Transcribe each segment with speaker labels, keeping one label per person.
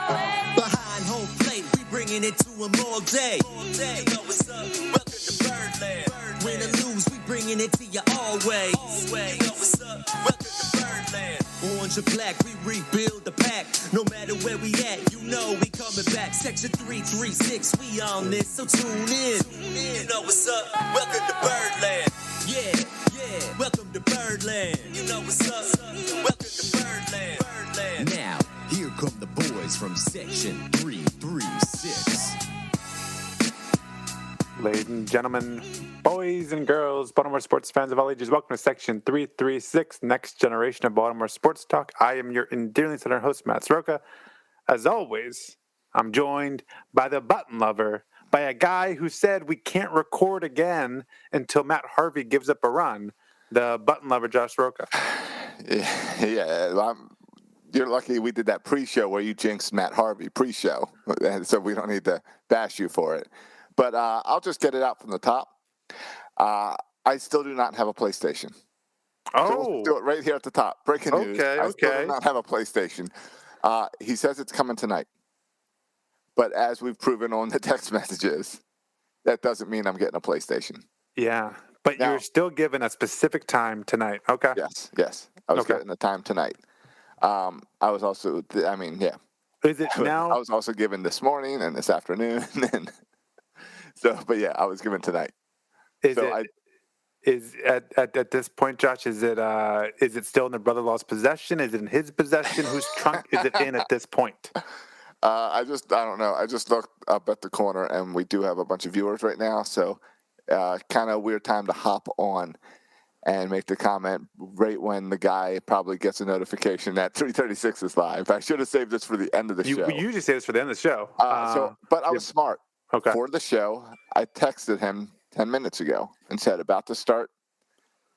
Speaker 1: Behind home plate, we bringing it to them all day. You know what's up? Welcome to Birdland. Win or lose, we bringing it to you always. You know what's up? Welcome to Birdland. Orange or black, we rebuild the pack. No matter where we at, you know we coming back. Section 336, we on this, so tune in. You know what's up? Welcome to Birdland. Yeah, welcome to Birdland. You know what's up? Welcome to Birdland. Now, here come the boys from Section 336.
Speaker 2: Ladies and gentlemen, boys and girls, Baltimore sports fans of all ages, welcome to Section 336, Next Generation of Baltimore Sports Talk. I am your endearingly center host, Matt Soroka. As always, I'm joined by the button lover, by a guy who said we can't record again until Matt Harvey gives up a run, the button lover, Josh Soroka.
Speaker 3: Yeah, you're lucky we did that pre-show where you jinxed Matt Harvey pre-show, so we don't need to bash you for it. But I'll just get it out from the top. I still do not have a PlayStation.
Speaker 2: Oh.
Speaker 3: So we'll do it right here at the top. Breaking news. I still do not have a PlayStation. He says it's coming tonight. But as we've proven on the text messages, that doesn't mean I'm getting a PlayStation.
Speaker 2: Yeah, but now, you're still given a specific time tonight. Okay.
Speaker 3: Yes. I was getting the time tonight. I was also,
Speaker 2: Is it now?
Speaker 3: I was also given this morning and this afternoon. And but yeah, I was given tonight.
Speaker 2: At this point, Josh, is it still in the brother-in-law's possession? Is it in his possession? Whose trunk is it in at this point?
Speaker 3: I don't know. I just looked up at the corner, and we do have a bunch of viewers right now, so kind of weird time to hop on and make the comment right when the guy probably gets a notification that 336 is live. I should have saved this for the end of the show.
Speaker 2: We usually say this for the end of the show.
Speaker 3: But I was smart.
Speaker 2: Okay.
Speaker 3: For the show, I texted him 10 minutes ago and said, about to start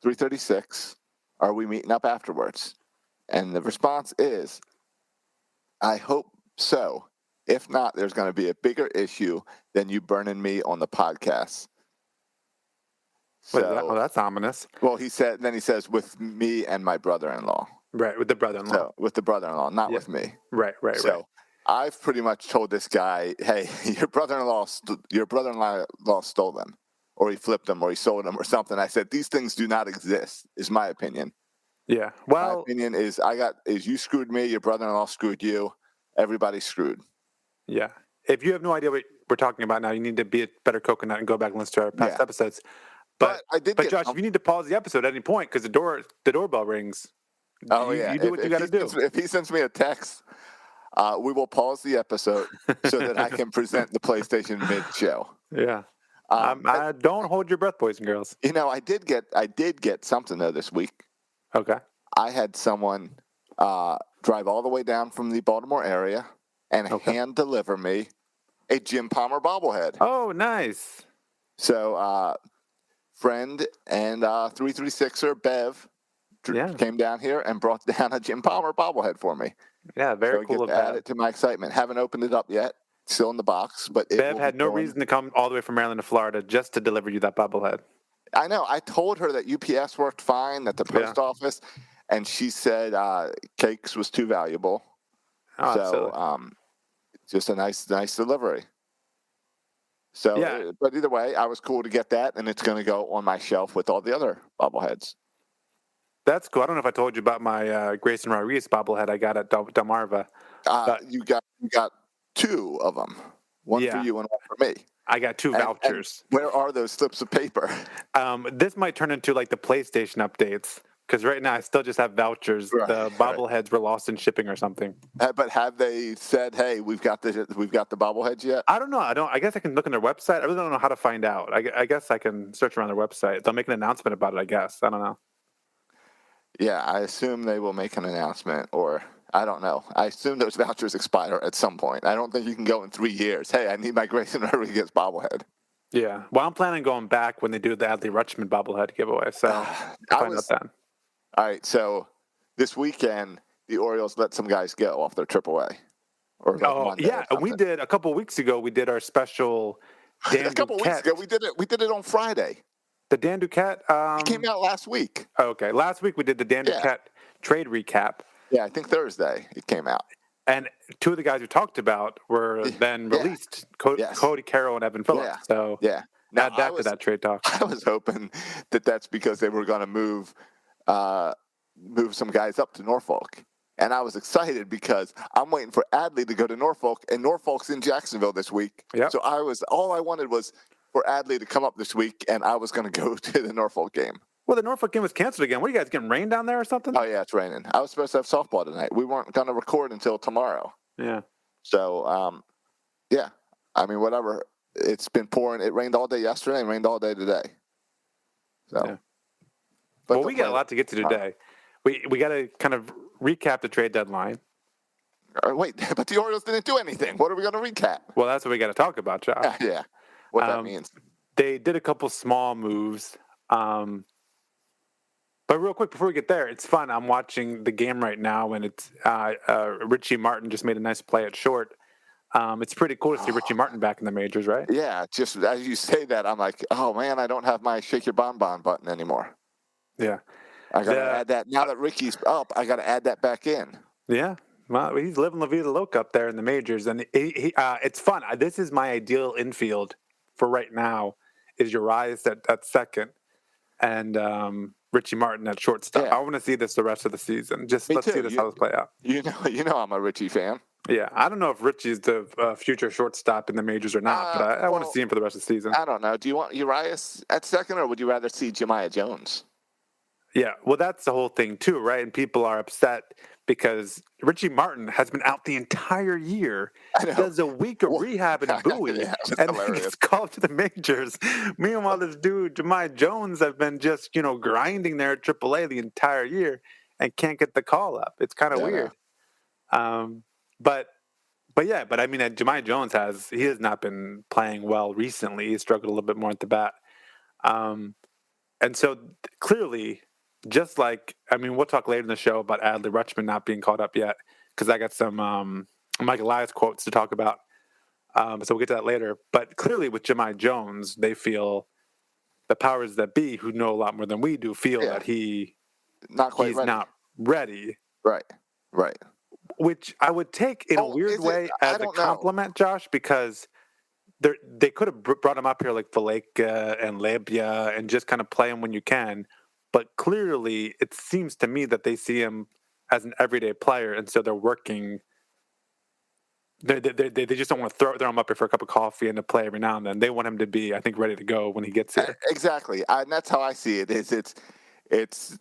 Speaker 3: 336. Are we meeting up afterwards? And the response is, I hope so. If not, there's going to be a bigger issue than you burning me on the podcast.
Speaker 2: So, that's ominous.
Speaker 3: Well, he says, with me and my brother-in-law.
Speaker 2: Right, with the brother-in-law.
Speaker 3: So, with the brother-in-law, not with me.
Speaker 2: Right.
Speaker 3: So I've pretty much told this guy, hey, your brother-in-law stole them, or he flipped them, or he sold them, or something. I said, these things do not exist, is my opinion.
Speaker 2: Yeah. Well,
Speaker 3: my opinion is you screwed me, your brother-in-law screwed you, everybody's screwed.
Speaker 2: Yeah. If you have no idea what we're talking about now, you need to be a better coconut and go back and listen to our past episodes. But Josh, if you need to pause the episode at any point because the doorbell rings, you do what you got to do.
Speaker 3: If he sends me a text, we will pause the episode so that I can present the PlayStation mid-show.
Speaker 2: Yeah. Don't hold your breath, boys and girls.
Speaker 3: I did get something though this week.
Speaker 2: Okay.
Speaker 3: I had someone drive all the way down from the Baltimore area and hand deliver me a Jim Palmer bobblehead.
Speaker 2: Oh, nice.
Speaker 3: So, friend and 336er Bev came down here and brought down a Jim Palmer bobblehead for me.
Speaker 2: Yeah, very cool of
Speaker 3: that. Add it to my excitement. Haven't opened it up yet. Still in the box, but
Speaker 2: Bev had no reason to come all the way from Maryland to Florida just to deliver you that bobblehead.
Speaker 3: I know. I told her that UPS worked fine, that the post office, and she said cakes was too valuable.
Speaker 2: Oh,
Speaker 3: so, just a nice delivery. So, but either way, I was cool to get that, and it's going to go on my shelf with all the other bobbleheads.
Speaker 2: That's cool. I don't know if I told you about my Grayson Rodriguez bobblehead I got at Delmarva.
Speaker 3: You got two of them, one for you and one for me.
Speaker 2: I got two vouchers.
Speaker 3: And where are those slips of paper?
Speaker 2: This might turn into like the PlayStation updates because right now I still just have vouchers. Right, the bobbleheads were lost in shipping or something.
Speaker 3: But have they said, "Hey, we've got the bobbleheads yet"?
Speaker 2: I don't know. I guess I can look on their website. I really don't know how to find out. I guess I can search around their website. They'll make an announcement about it. I guess I don't know.
Speaker 3: Yeah, I assume they will make an announcement, or I don't know. I assume those vouchers expire at some point. I don't think you can go in 3 years. Hey, I need my Grayson Rodriguez bobblehead.
Speaker 2: Yeah. Well, I'm planning on going back when they do the Adley Rutschman bobblehead giveaway. So I'll find out then.
Speaker 3: All right. So this weekend, the Orioles let some guys go off their AAA.
Speaker 2: We did a couple of weeks ago. We did our special.
Speaker 3: A couple of weeks ago, we did it on Friday.
Speaker 2: The Dan Duquette.
Speaker 3: It came out last week.
Speaker 2: Okay, last week we did the Dan Duquette trade recap.
Speaker 3: Yeah, I think Thursday it came out.
Speaker 2: And two of the guys we talked about were then
Speaker 3: Yeah.
Speaker 2: released,
Speaker 3: Yes.
Speaker 2: Cody Carroll and Evan Phillips. So
Speaker 3: Yeah. Now,
Speaker 2: add that to that trade talk.
Speaker 3: I was hoping that that's because they were going to move some guys up to Norfolk. And I was excited because I'm waiting for Adley to go to Norfolk, and Norfolk's in Jacksonville this week.
Speaker 2: Yep.
Speaker 3: So all I wanted was for Adley to come up this week, and I was going to go to the Norfolk game.
Speaker 2: Well, the Norfolk game was canceled again. What are you guys getting rain down there or something?
Speaker 3: Oh yeah, it's raining. I was supposed to have softball tonight. We weren't going to record until tomorrow.
Speaker 2: Yeah.
Speaker 3: So yeah, I mean whatever. It's been pouring. It rained all day yesterday and rained all day today. So.
Speaker 2: Yeah.
Speaker 3: But
Speaker 2: well, we got a lot to get to today. We got to kind of recap the trade deadline.
Speaker 3: Wait, but the Orioles didn't do anything. What are we going to recap?
Speaker 2: Well, that's what we got to talk about, Josh.
Speaker 3: Yeah, what that means.
Speaker 2: They did a couple small moves. But real quick, before we get there, it's fun. I'm watching the game right now, and it's Richie Martin just made a nice play at short. It's pretty cool to see Richie Martin back in the majors, right?
Speaker 3: Yeah, just as you say that, I'm like, oh, man, I don't have my Shake Your Bonbon button anymore.
Speaker 2: Yeah.
Speaker 3: I got to add that. Now that Ricky's up, I got to add that back in.
Speaker 2: Yeah. Well, he's living La Vida Loca up there in the majors, and it's fun. This is my ideal infield for right now is Urias at second and Richie Martin at shortstop. Yeah. I want to see this the rest of the season. Let's see how this play out.
Speaker 3: You know I'm a Richie fan.
Speaker 2: Yeah, I don't know if Richie's the future shortstop in the majors or not, but I want to see him for the rest of the season.
Speaker 3: I don't know. Do you want Urias at second, or would you rather see Jemiah Jones?
Speaker 2: Yeah, well, that's the whole thing too, right? And people are upset because Richie Martin has been out the entire year, does a week of rehab in Bowie, and then gets called to the majors. Meanwhile, this dude, Jemiah Jones, have been just, grinding there at AAA the entire year and can't get the call up. It's kind of weird. But I mean, Jemiah Jones has not been playing well recently. He's struggled a little bit more at the bat. And so clearly, just like, I mean, we'll talk later in the show about Adley Rutschman not being called up yet, because I got some Mike Elias quotes to talk about. So we'll get to that later. But clearly with Jemiah Jones, they feel, the powers that be, who know a lot more than we do, feel that he's not ready.
Speaker 3: Right.
Speaker 2: Which I would take in a weird way as a compliment, Josh, because they could have brought him up here like Valleca and Labia and just kind of play him when you can. But clearly, it seems to me that they see him as an everyday player, and so they're working. They just don't want to throw him up here for a cup of coffee and to play every now and then. They want him to be, I think, ready to go when he gets here.
Speaker 3: Exactly, and that's how I see it. It's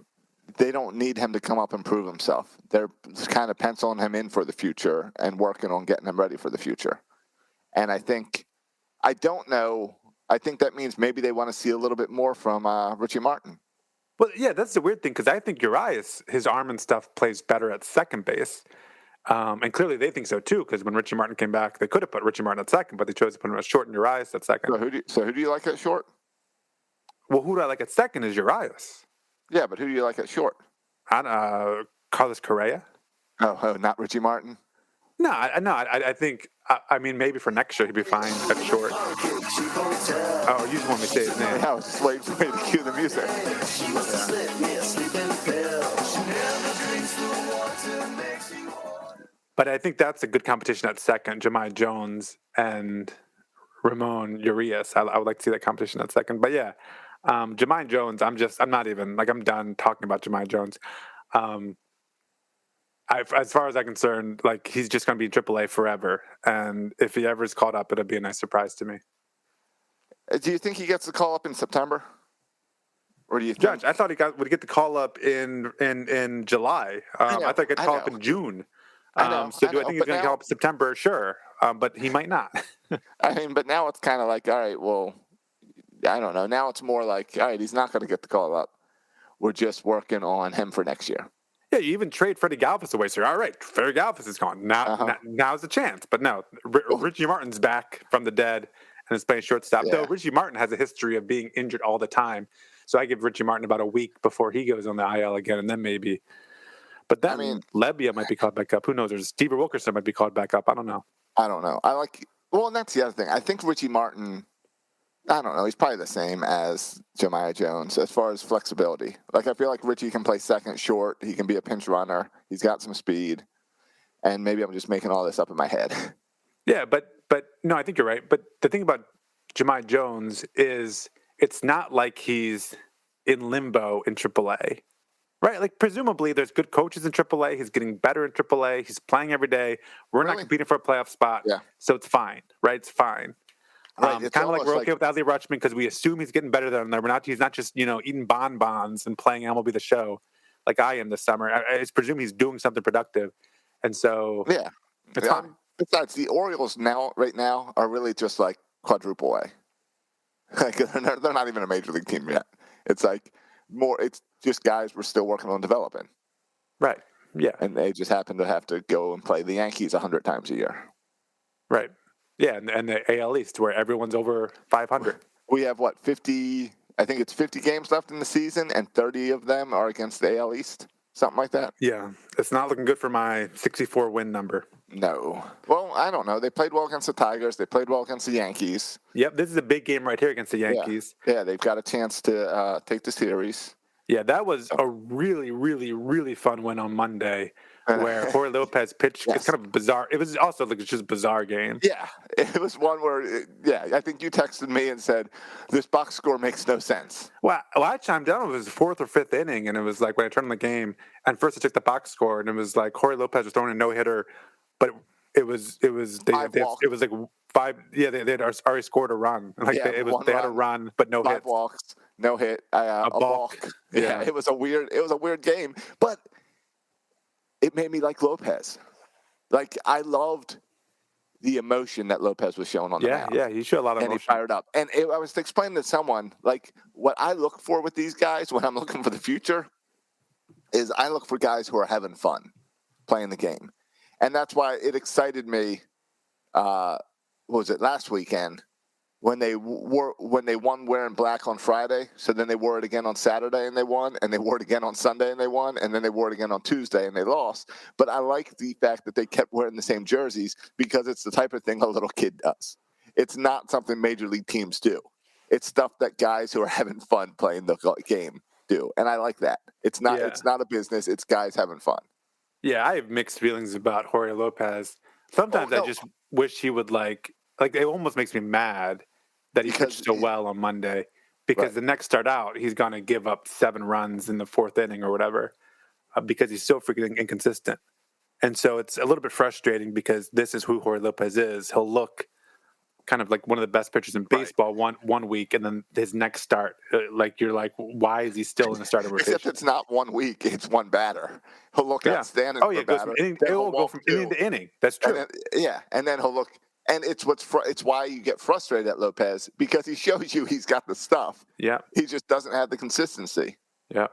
Speaker 3: they don't need him to come up and prove himself. They're kind of penciling him in for the future and working on getting him ready for the future. And I think that means maybe they want to see a little bit more from Richie Martin.
Speaker 2: Well, yeah, that's the weird thing, because I think Urias, his arm and stuff, plays better at second base. And clearly they think so, too, because when Richie Martin came back, they could have put Richie Martin at second, but they chose to put him at short and Urias at second.
Speaker 3: So who do you like at short?
Speaker 2: Well, who do I like at second is Urias.
Speaker 3: Yeah, but who do you like at short?
Speaker 2: Carlos Correa.
Speaker 3: Oh, not Richie Martin?
Speaker 2: No, I think, I mean, maybe for next year he'd be fine at short. Oh, you just want me to say his name.
Speaker 3: Yeah, I was just waiting for you to cue the music.
Speaker 2: But I think that's a good competition at second, Jemiah Jones and Ramon Urias. I would like to see that competition at second. But yeah, Jemiah Jones, I'm not even, I'm done talking about Jemiah Jones. As far as I'm concerned, he's just going to be in AAA forever. And if he ever is called up, it'll be a nice surprise to me.
Speaker 3: Do you think he gets the call up in September? Or do you think...
Speaker 2: Judge, I thought he would get the call up in July. I thought he'd get the call up in June. Do I think he's going to call up in September? Sure. But he might not.
Speaker 3: I mean, but now it's kind of like, all right, well, I don't know. Now it's more like, all right, he's not going to get the call up. We're just working on him for next year.
Speaker 2: Yeah, you even trade Freddie Galvis away. So, all right, Freddie Galvis is gone. Now's the chance. But no, Richie Martin's back from the dead and is playing shortstop. Yeah. Though Richie Martin has a history of being injured all the time. So I give Richie Martin about a week before he goes on the IL again, and then maybe. But then Labia might be called back up. Who knows? Or Steve Wilkerson might be called back up. I don't know.
Speaker 3: And that's the other thing. I think Richie Martin, I don't know, he's probably the same as Jemiah Jones as far as flexibility. I feel like Richie can play second short. He can be a pinch runner. He's got some speed. and maybe I'm just making all this up in my head.
Speaker 2: Yeah, but no, I think you're right. But the thing about Jahmai Jones is it's not like he's in limbo in AAA, right? Like presumably there's good coaches in AAA. He's getting better in AAA. He's playing every day. We're not
Speaker 3: Really?
Speaker 2: competing for a playoff spot,
Speaker 3: Yeah.
Speaker 2: so it's fine, right? It's fine.
Speaker 3: Right. It's
Speaker 2: Kind of like
Speaker 3: almost
Speaker 2: we're okay with Adley Rutschman because we assume he's getting better than them. We're not. He's not just eating bonbons and playing MLB The Show like I am this summer. I presume he's doing something productive, and so
Speaker 3: yeah.
Speaker 2: it's fine.
Speaker 3: Besides, the Orioles right now are really just like quadruple A. Like they're not even a major league team yet. It's like it's just guys we're still working on developing.
Speaker 2: Right. Yeah.
Speaker 3: And they just happen to have to go and play the Yankees 100 times a year.
Speaker 2: Right. Yeah, and the AL East where everyone's over 500.
Speaker 3: We have 50? I think it's 50 games left in the season, and 30 of them are against the AL East. Something like that.
Speaker 2: Yeah, it's not looking good for my 64 win number.
Speaker 3: No. Well, I don't know. They played well against the Tigers. They played well against the Yankees.
Speaker 2: Yep, this is a big game right here against the Yankees.
Speaker 3: Yeah, they've got a chance to take the series.
Speaker 2: Yeah, that was a really, really, really fun win on Monday where Jorge Lopez pitched.
Speaker 3: Yes.
Speaker 2: It's kind of bizarre. It was also like just a bizarre game.
Speaker 3: Yeah, it was one where, I think you texted me and said, this box score makes no sense.
Speaker 2: Well, I chimed down. It was the fourth or fifth inning, and it was like when I turned on the game, and first I checked the box score, and it was like Jorge Lopez was throwing a no-hitter, but it was it was like 5. Yeah, they had already scored a run. Like they had a run, but no
Speaker 3: 5
Speaker 2: hits.
Speaker 3: walks, no hit, a balk. Yeah, it was a weird game, but it made me like Lopez. Like I loved the emotion that Lopez was showing on the mound.
Speaker 2: Yeah, he showed a lot of emotion.
Speaker 3: And he fired up. And I was explaining to someone, like, what I look for with these guys when I'm looking for the future is I look for guys who are having fun playing the game. And that's why it excited me, last weekend, when they won wearing black on Friday. So then they wore it again on Saturday and they won, and they wore it again on Sunday and they won, and then they wore it again on Tuesday and they lost. But I like the fact that they kept wearing the same jerseys because it's the type of thing a little kid does. It's not something major league teams do. It's stuff that guys who are having fun playing the game do, and I like that. It's not a business. It's guys having fun.
Speaker 2: Yeah, I have mixed feelings about Jorge Lopez. Sometimes I just wish he would like it almost makes me mad that he pitched so well on Monday because the next start out, he's going to give up 7 runs in the 4th inning or whatever because he's so freaking inconsistent. And so it's a little bit frustrating because this is who Jorge Lopez is. He'll look kind of like one of the best pitchers in baseball one week, and then his next start, you're like, why is he still in the starting rotation?
Speaker 3: Except it's not 1 week; it's one batter. He'll look outstanding.
Speaker 2: Oh yeah, he'll go from inning to inning. That's true.
Speaker 3: And then he'll look, and it's why you get frustrated at Lopez because he shows you he's got the stuff.
Speaker 2: Yeah,
Speaker 3: he just doesn't have the consistency.
Speaker 2: Yeah,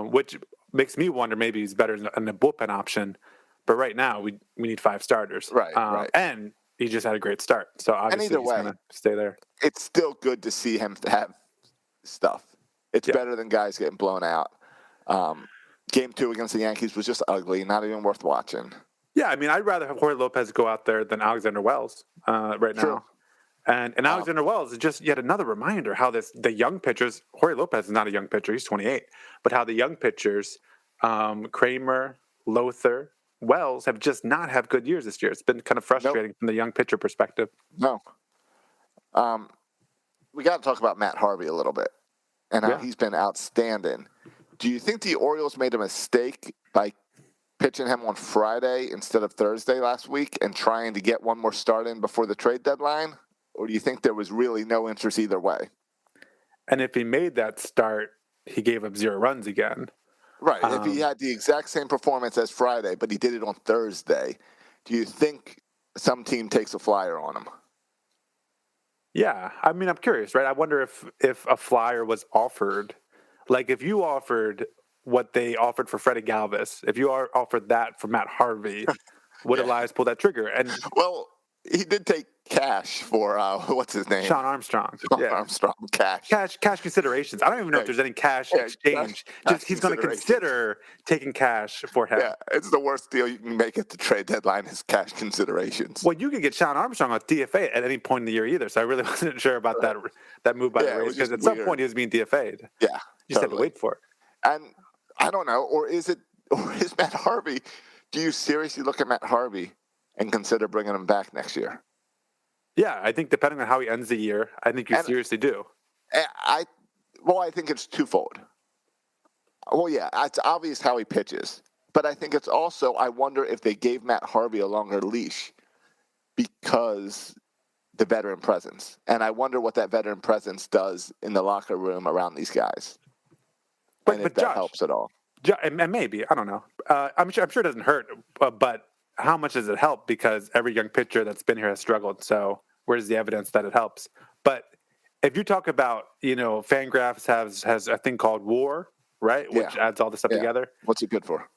Speaker 2: which makes me wonder maybe he's better in the bullpen option. But right now we need 5 starters.
Speaker 3: Right.
Speaker 2: And he just had a great start, so obviously he's going to stay there.
Speaker 3: It's still good to see him have stuff. It's better than guys getting blown out. Game 2 against the Yankees was just ugly, not even worth watching.
Speaker 2: Yeah, I mean, I'd rather have Jorge Lopez go out there than Alexander Wells right now. And Alexander Wells is just yet another reminder how the young pitchers, Jorge Lopez is not a young pitcher, he's 28, but how the young pitchers, Kramer, Lothar, Wells have just not had good years this year. It's been kind of frustrating from the young pitcher perspective.
Speaker 3: No. We got to talk about Matt Harvey a little bit and how he's been outstanding. Do you think the Orioles made a mistake by pitching him on Friday instead of Thursday last week and trying to get one more start in before the trade deadline? Or do you think there was really no interest either way?
Speaker 2: And if he made that start, he gave up 0 runs again.
Speaker 3: Right. If he had the exact same performance as Friday, but he did it on Thursday, do you think some team takes a flyer on him?
Speaker 2: Yeah. I mean, I'm curious, right? I wonder if a flyer was offered. Like, if you offered what they offered for Freddie Galvis, if you offered that for Matt Harvey, would Elias pull that trigger? And
Speaker 3: well, he did take cash for what's his name?
Speaker 2: Sean Armstrong.
Speaker 3: Armstrong. Cash
Speaker 2: considerations. I don't even know if there's any cash exchange. Just he's going to consider taking cash for him.
Speaker 3: Yeah, it's the worst deal you can make at the trade deadline is cash considerations.
Speaker 2: Well, you could get Sean Armstrong on DFA at any point in the year either. So I really wasn't sure about that move by the Rays because at some point he was being DFA'd.
Speaker 3: Yeah,
Speaker 2: you just had to wait for it.
Speaker 3: And I don't know, or is Matt Harvey do you seriously look at Matt Harvey and consider bringing him back next year?
Speaker 2: Yeah, I think depending on how he ends the year, I think you
Speaker 3: And
Speaker 2: seriously do.
Speaker 3: I think it's twofold. Well, yeah, it's obvious how he pitches, but I think it's also, I wonder if they gave Matt Harvey a longer leash because the veteran presence, and I wonder what that veteran presence does in the locker room around these guys, and if
Speaker 2: But
Speaker 3: that
Speaker 2: Josh,
Speaker 3: helps at all.
Speaker 2: And maybe, I don't know. I'm sure it doesn't hurt, but how much does it help? Because every young pitcher that's been here has struggled. So where's the evidence that it helps? But if you talk about, Fangraphs has a thing called WAR, right? Which
Speaker 3: Yeah.
Speaker 2: adds all this stuff together.
Speaker 3: What's it good for?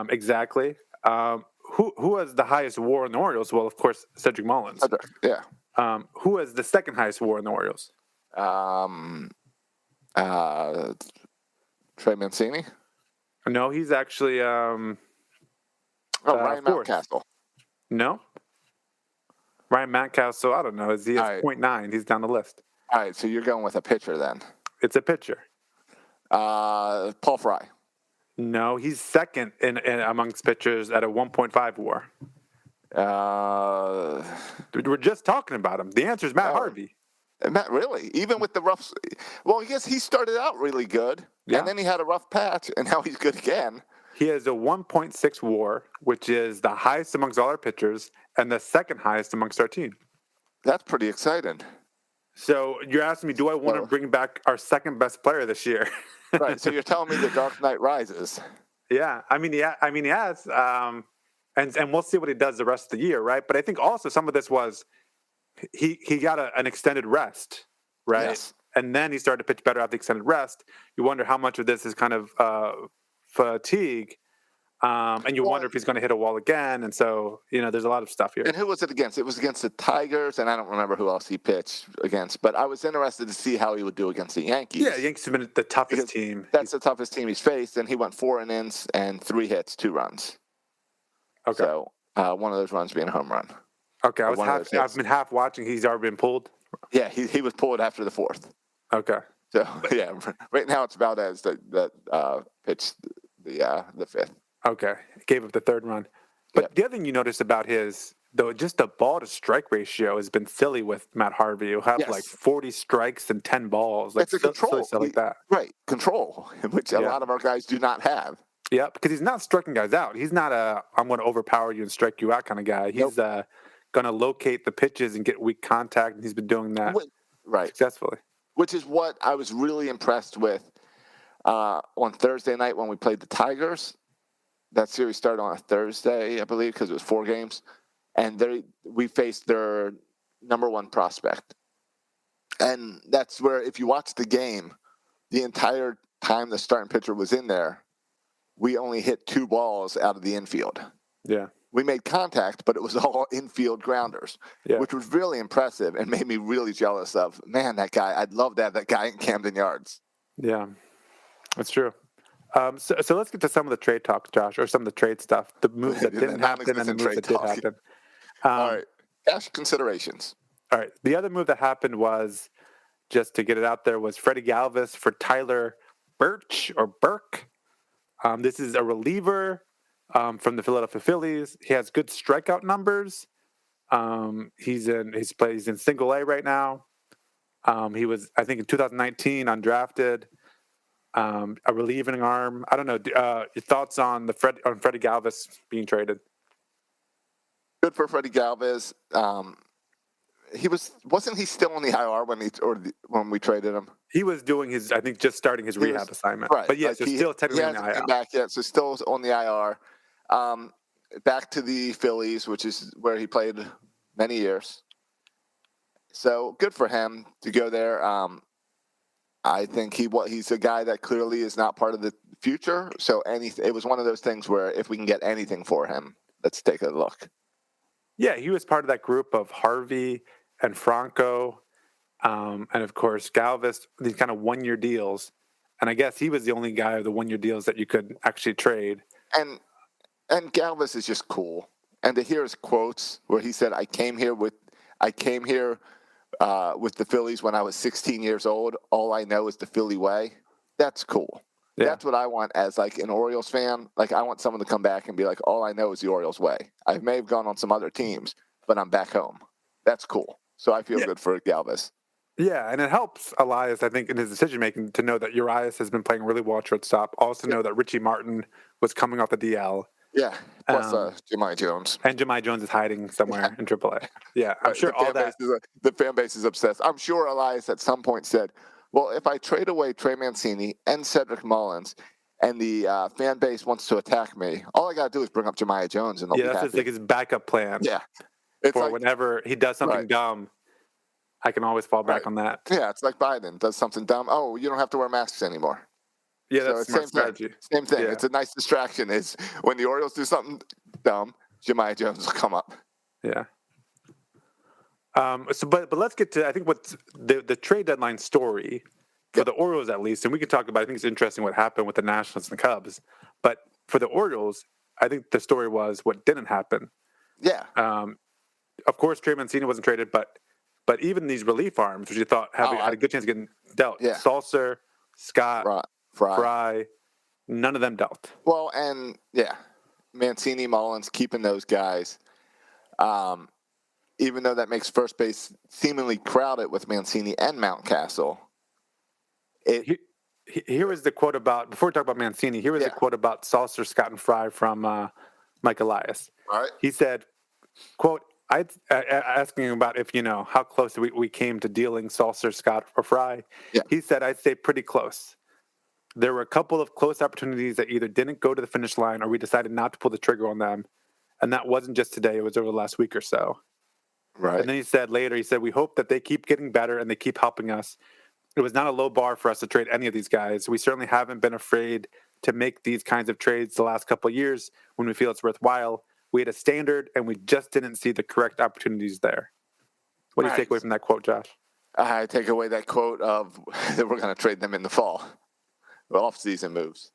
Speaker 2: Exactly. Who has the highest WAR in the Orioles? Well, of course, Cedric Mullins.
Speaker 3: Yeah.
Speaker 2: Who has the second highest WAR in the Orioles?
Speaker 3: Trey Mancini?
Speaker 2: No, he's actually
Speaker 3: Ryan
Speaker 2: fourth.
Speaker 3: Mountcastle.
Speaker 2: No. Ryan Mountcastle, I don't know. He has
Speaker 3: right.
Speaker 2: 0.9. He's down the list.
Speaker 3: All right, so you're going with a pitcher then.
Speaker 2: It's a pitcher.
Speaker 3: Paul Fry.
Speaker 2: No, he's second in amongst pitchers at a 1.5 WAR. We're just talking about him. The answer is Matt Harvey.
Speaker 3: Matt, really? Even with the rough... Well, I guess he started out really good, and then he had a rough patch, and now he's good again.
Speaker 2: He has a 1.6 WAR, which is the highest amongst all our pitchers and the second highest amongst our team.
Speaker 3: That's pretty exciting.
Speaker 2: So you're asking me, do I want to bring back our second best player this year?
Speaker 3: Right. So you're telling me the Dark Knight rises.
Speaker 2: Yeah. I mean, he has. And we'll see what he does the rest of the year, right? But I think also some of this was he got an extended rest, right?
Speaker 3: Yes.
Speaker 2: And then he started to pitch better after the extended rest. You wonder how much of this is kind of fatigue. And you wonder if he's going to hit a wall again. And so, there's a lot of stuff here.
Speaker 3: And who was it against? It was against the Tigers, and I don't remember who else he pitched against. But I was interested to see how he would do against the Yankees.
Speaker 2: Yeah, Yankees have been the toughest team.
Speaker 3: That's the toughest team he's faced, and he went 4 innings and 3 hits, 2 runs.
Speaker 2: Okay.
Speaker 3: So one of those runs being a home run.
Speaker 2: Okay, I've been half watching. He's already been pulled.
Speaker 3: Yeah, he was pulled after the 4th.
Speaker 2: Okay.
Speaker 3: So yeah, right now it's Valdez that pitched the 5th.
Speaker 2: Okay, gave up the 3rd run. But the other thing you notice about just the ball to strike ratio has been silly with Matt Harvey. He'll have like 40 strikes and 10 balls. Like
Speaker 3: it's a control,
Speaker 2: silly like that.
Speaker 3: Right, control, which a lot of our guys do not have.
Speaker 2: Yeah, because he's not striking guys out. He's not I'm going to overpower you and strike you out kind of guy. He's going to locate the pitches and get weak contact, and he's been doing that successfully.
Speaker 3: Which is what I was really impressed with on Thursday night when we played the Tigers. That series started on a Thursday, I believe, because it was 4 games. And we faced their number 1 prospect. And that's where, if you watch the game, the entire time the starting pitcher was in there, we only hit 2 balls out of the infield.
Speaker 2: Yeah.
Speaker 3: We made contact, but it was all infield grounders, which was really impressive and made me really jealous of, man, that guy. I'd love to have that guy in Camden Yards. Yeah,
Speaker 2: that's true. So let's get to some of the trade talk, Josh, or some of the trade stuff. The moves that didn't happen and the moves that did happen.
Speaker 3: All right. Cash considerations.
Speaker 2: All right. The other move that happened was, just to get it out there, was Freddie Galvis for Tyler Burke. This is a reliever from the Philadelphia Phillies. He has good strikeout numbers. He's in single A right now. He was, I think, in 2019 undrafted. A relieving arm. I don't know. Your thoughts on Freddie Galvis being traded?
Speaker 3: Good for Freddie Galvis. Wasn't he still on the IR when we traded him?
Speaker 2: He was doing just starting his rehab assignment.
Speaker 3: Right.
Speaker 2: But yes, he's still technically on the IR. He hasn't
Speaker 3: come back yet, so still on the IR. Back to the Phillies, which is where he played many years. So good for him to go there. I think he's a guy that clearly is not part of the future. So it was one of those things where if we can get anything for him, let's take a look.
Speaker 2: Yeah, he was part of that group of Harvey and Franco, and of course Galvis. These kind of 1-year deals, and I guess he was the only guy of the 1-year deals that you could actually trade.
Speaker 3: And Galvis is just cool. And to hear his quotes where he said, "I came here with the Phillies when I was 16 years old. All I know is the Philly way." That's cool.
Speaker 2: Yeah.
Speaker 3: That's what I want as like an Orioles fan. Like I want someone to come back and be like, all I know is the Orioles way. I may have gone on some other teams, but I'm back home. That's cool. So I feel good for Galvis.
Speaker 2: Yeah, and it helps Elias, I think, in his decision making to know that Urias has been playing really well at shortstop. Also know that Richie Martin was coming off the DL.
Speaker 3: Yeah. Plus Jemai Jones.
Speaker 2: And Jemai Jones is hiding somewhere in AAA. Yeah, I'm sure
Speaker 3: the fan base is obsessed. I'm sure Elias at some point said, well, if I trade away Trey Mancini and Cedric Mullins and the fan base wants to attack me, all I got to do is bring up Jemai Jones and they'll be
Speaker 2: that's
Speaker 3: happy.
Speaker 2: like his backup plan.
Speaker 3: Yeah. It's
Speaker 2: for
Speaker 3: like,
Speaker 2: whenever he does something dumb, I can always fall back on that.
Speaker 3: Yeah, it's like Biden does something dumb. Oh, you don't have to wear masks anymore.
Speaker 2: Yeah, that's smart strategy.
Speaker 3: Same thing.
Speaker 2: Yeah.
Speaker 3: It's a nice distraction. Is when the Orioles do something dumb, Jemai Jones will come up.
Speaker 2: Yeah. But let's get to, I think, what's the trade deadline story for the Orioles, at least, and we can talk about, I think it's interesting what happened with the Nationals and the Cubs, but for the Orioles, I think the story was what didn't happen.
Speaker 3: Yeah.
Speaker 2: Of course, Trey Mancini wasn't traded, but even these relief arms, which you thought had a good chance of getting dealt, Salser, Scott, Fry, none of them dealt.
Speaker 3: Well, and Mancini, Mullins, keeping those guys, even though that makes first base seemingly crowded with Mancini and Mountcastle.
Speaker 2: Here was the quote about, before we talk about Mancini, here was the quote about Salser, Scott, and Fry from Mike Elias.
Speaker 3: All right.
Speaker 2: He said, quote, asking him about if, how close we came to dealing Salser, Scott, or Fry.
Speaker 3: Yeah.
Speaker 2: He said, I'd say pretty close. There were a couple of close opportunities that either didn't go to the finish line or we decided not to pull the trigger on them. And that wasn't just today. It was over the last week or so.
Speaker 3: Right.
Speaker 2: And then he said, we hope that they keep getting better and they keep helping us. It was not a low bar for us to trade any of these guys. We certainly haven't been afraid to make these kinds of trades the last couple of years when we feel it's worthwhile. We had a standard, and we just didn't see the correct opportunities there. What do you take away from that quote, Josh?
Speaker 3: I take away that quote of that we're going to trade them in the fall, off-season moves.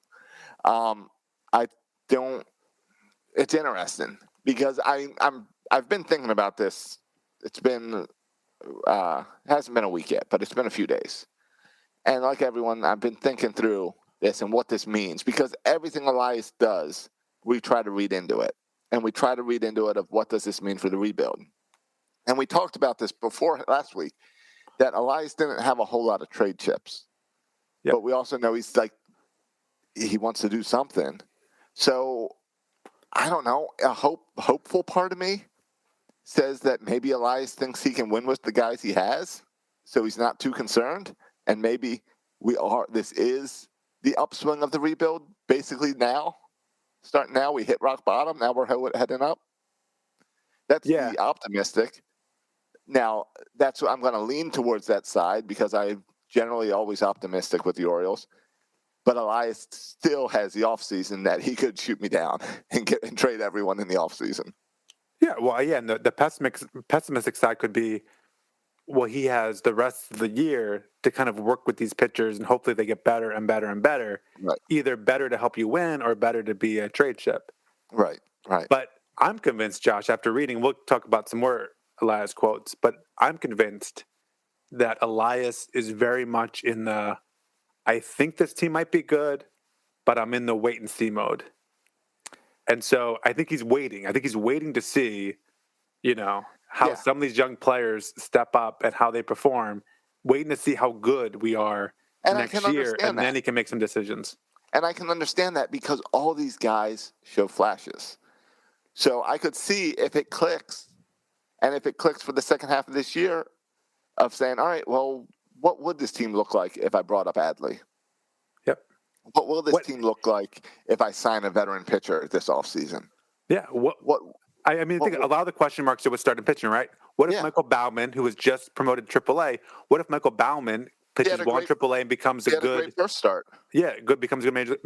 Speaker 3: I don't. It's interesting because I've been thinking about this. It's been hasn't been a week yet, but it's been a few days, and like everyone, I've been thinking through this and what this means because everything Elias does, we try to read into it. And we try to read into it of what does this mean for the rebuild. And we talked about this before last week, that Elias didn't have a whole lot of trade chips. Yep. But we also know he wants to do something. So, I don't know, a hopeful part of me says that maybe Elias thinks he can win with the guys he has, so he's not too concerned. And maybe this is the upswing of the rebuild, basically now. Starting now, we hit rock bottom. Now we're heading up. That's the optimistic. Now, that's what I'm going to lean towards that side because I'm generally always optimistic with the Orioles. But Elias still has the offseason that he could shoot me down and trade everyone in the offseason.
Speaker 2: Yeah, well, and the pessimistic side could be, well, he has the rest of the year to kind of work with these pitchers, and hopefully they get better and better and better.
Speaker 3: Right.
Speaker 2: Either better to help you win or better to be a trade chip.
Speaker 3: Right.
Speaker 2: But I'm convinced, Josh, after reading, we'll talk about some more Elias quotes, but I'm convinced that Elias is very much in the, I think this team might be good, but I'm in the wait and see mode. And so I think he's waiting. I think he's waiting to see, how some of these young players step up and how they perform, waiting to see how good we are next year, and then he can make some decisions.
Speaker 3: And I can understand that because all these guys show flashes. So I could see if it clicks, and if it clicks for the second half of this year, of saying, all right, well, what would this team look like if I brought up Adley?
Speaker 2: Yep.
Speaker 3: What will this team look like if I sign a veteran pitcher this offseason?
Speaker 2: Yeah. I think a lot of the question marks are with starting pitching, right? What if Michael Baumann, who was just promoted to AAA, what if Michael Baumann pitches well in AAA and becomes a great
Speaker 3: first start?
Speaker 2: Yeah, becomes a major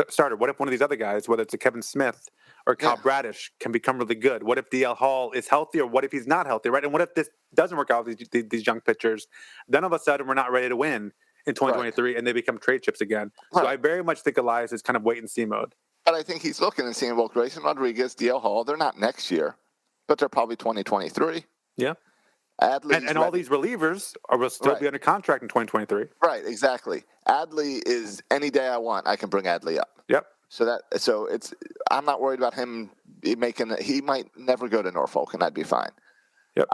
Speaker 2: starter. What if one of these other guys, whether it's a Kevin Smith or Kyle Bradish, can become really good? What if DL Hall is healthy, or what if he's not healthy, right? And what if this doesn't work out with these young pitchers? Then all of a sudden we're not ready to win in 2023, and they become trade chips again. So I very much think Elias is kind of wait and see mode.
Speaker 3: But I think he's looking and seeing, well, Grayson Rodriguez, DL Hall, they're not next year, but they're probably 2023.
Speaker 2: Yeah.
Speaker 3: Adley's
Speaker 2: And all these relievers will still be under contract in 2023.
Speaker 3: Right, exactly. Adley is any day I want, I can bring Adley up.
Speaker 2: Yep.
Speaker 3: So it's I'm not worried about him making. He might never go to Norfolk, and I'd be fine.
Speaker 2: Yep.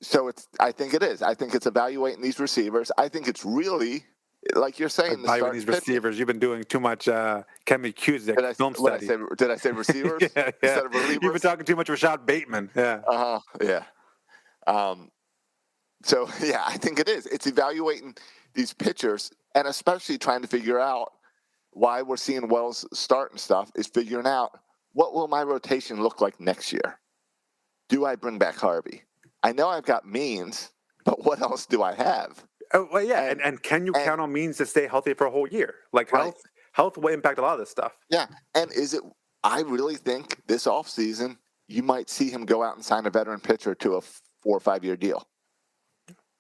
Speaker 3: So I think it is. I think it's evaluating these receivers. I think it's really, like you're saying,
Speaker 2: evaluating these receivers. You've been doing too much Kemi Cusick film study.
Speaker 3: Did I say receivers instead of relievers?
Speaker 2: You've been talking too much Rashad Bateman. Yeah.
Speaker 3: Yeah. So yeah, I think it is. It's evaluating these pitchers, and especially trying to figure out why we're seeing Wells start and stuff. Is figuring out what will my rotation look like next year. Do I bring back Harvey? I know I've got Means, but what else do I have?
Speaker 2: Oh, well, yeah, and can you count on Means to stay healthy for a whole year? Like health will impact a lot of this stuff.
Speaker 3: Yeah, and I really think this offseason you might see him go out and sign a veteran pitcher to a 4 or 5 year deal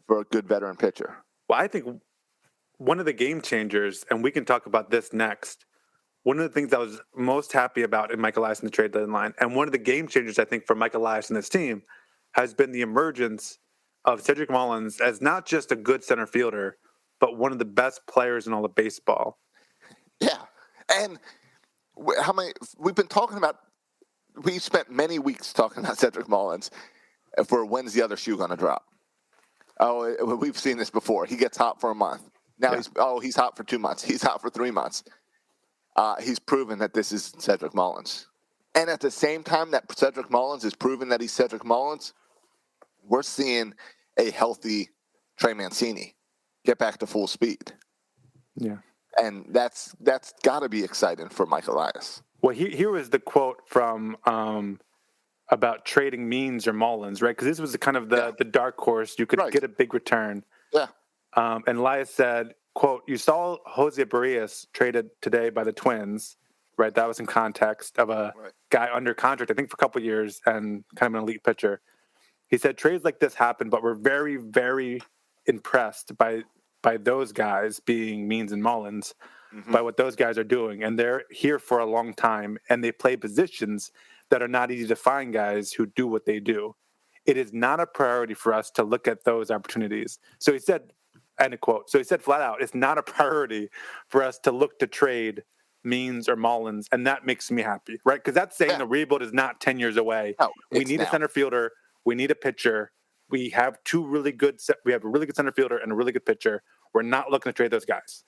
Speaker 3: for a good veteran pitcher.
Speaker 2: Well, I think one of the game changers, and we can talk about this next, one of the things I was most happy about in Michael Elias in the trade deadline, and one of the game changers I think for Michael Elias and his team, has been the emergence of Cedric Mullins as not just a good center fielder, but one of the best players in all of baseball.
Speaker 3: Yeah, and we've been talking about. We spent many weeks talking about Cedric Mullins for when's the other shoe going to drop. Oh, we've seen this before. He gets hot for a month. Now he's hot for 2 months. He's hot for 3 months. He's proven that this is Cedric Mullins. And at the same time that Cedric Mullins is proving that he's Cedric Mullins, we're seeing a healthy Trey Mancini get back to full speed.
Speaker 2: Yeah.
Speaker 3: And that's got to be exciting for Michael Elias.
Speaker 2: Well, here was the quote from about trading Means or Mullins, right? Because this was kind of the dark horse. You could get a big return.
Speaker 3: Yeah.
Speaker 2: And Elias said, quote, "You saw Jose Barrios traded today by the Twins," right? That was in context of a guy under contract, I think, for a couple of years and kind of an elite pitcher. He said, "Trades like this happen, but we're very, very impressed by those guys," being Means and Mullins, by what those guys are doing. And they're here for a long time, and they play positions that are not easy to find guys who do what they do. It is not a priority for us to look at those opportunities. So he said, end of quote. So he said flat out, it's not a priority for us to look to trade Means or Mullins, and that makes me happy, right? Because that's saying the rebuild is not 10 years away.
Speaker 3: No,
Speaker 2: we need a center fielder. We need a pitcher. We have a really good center fielder and a really good pitcher. We're not looking to trade those guys,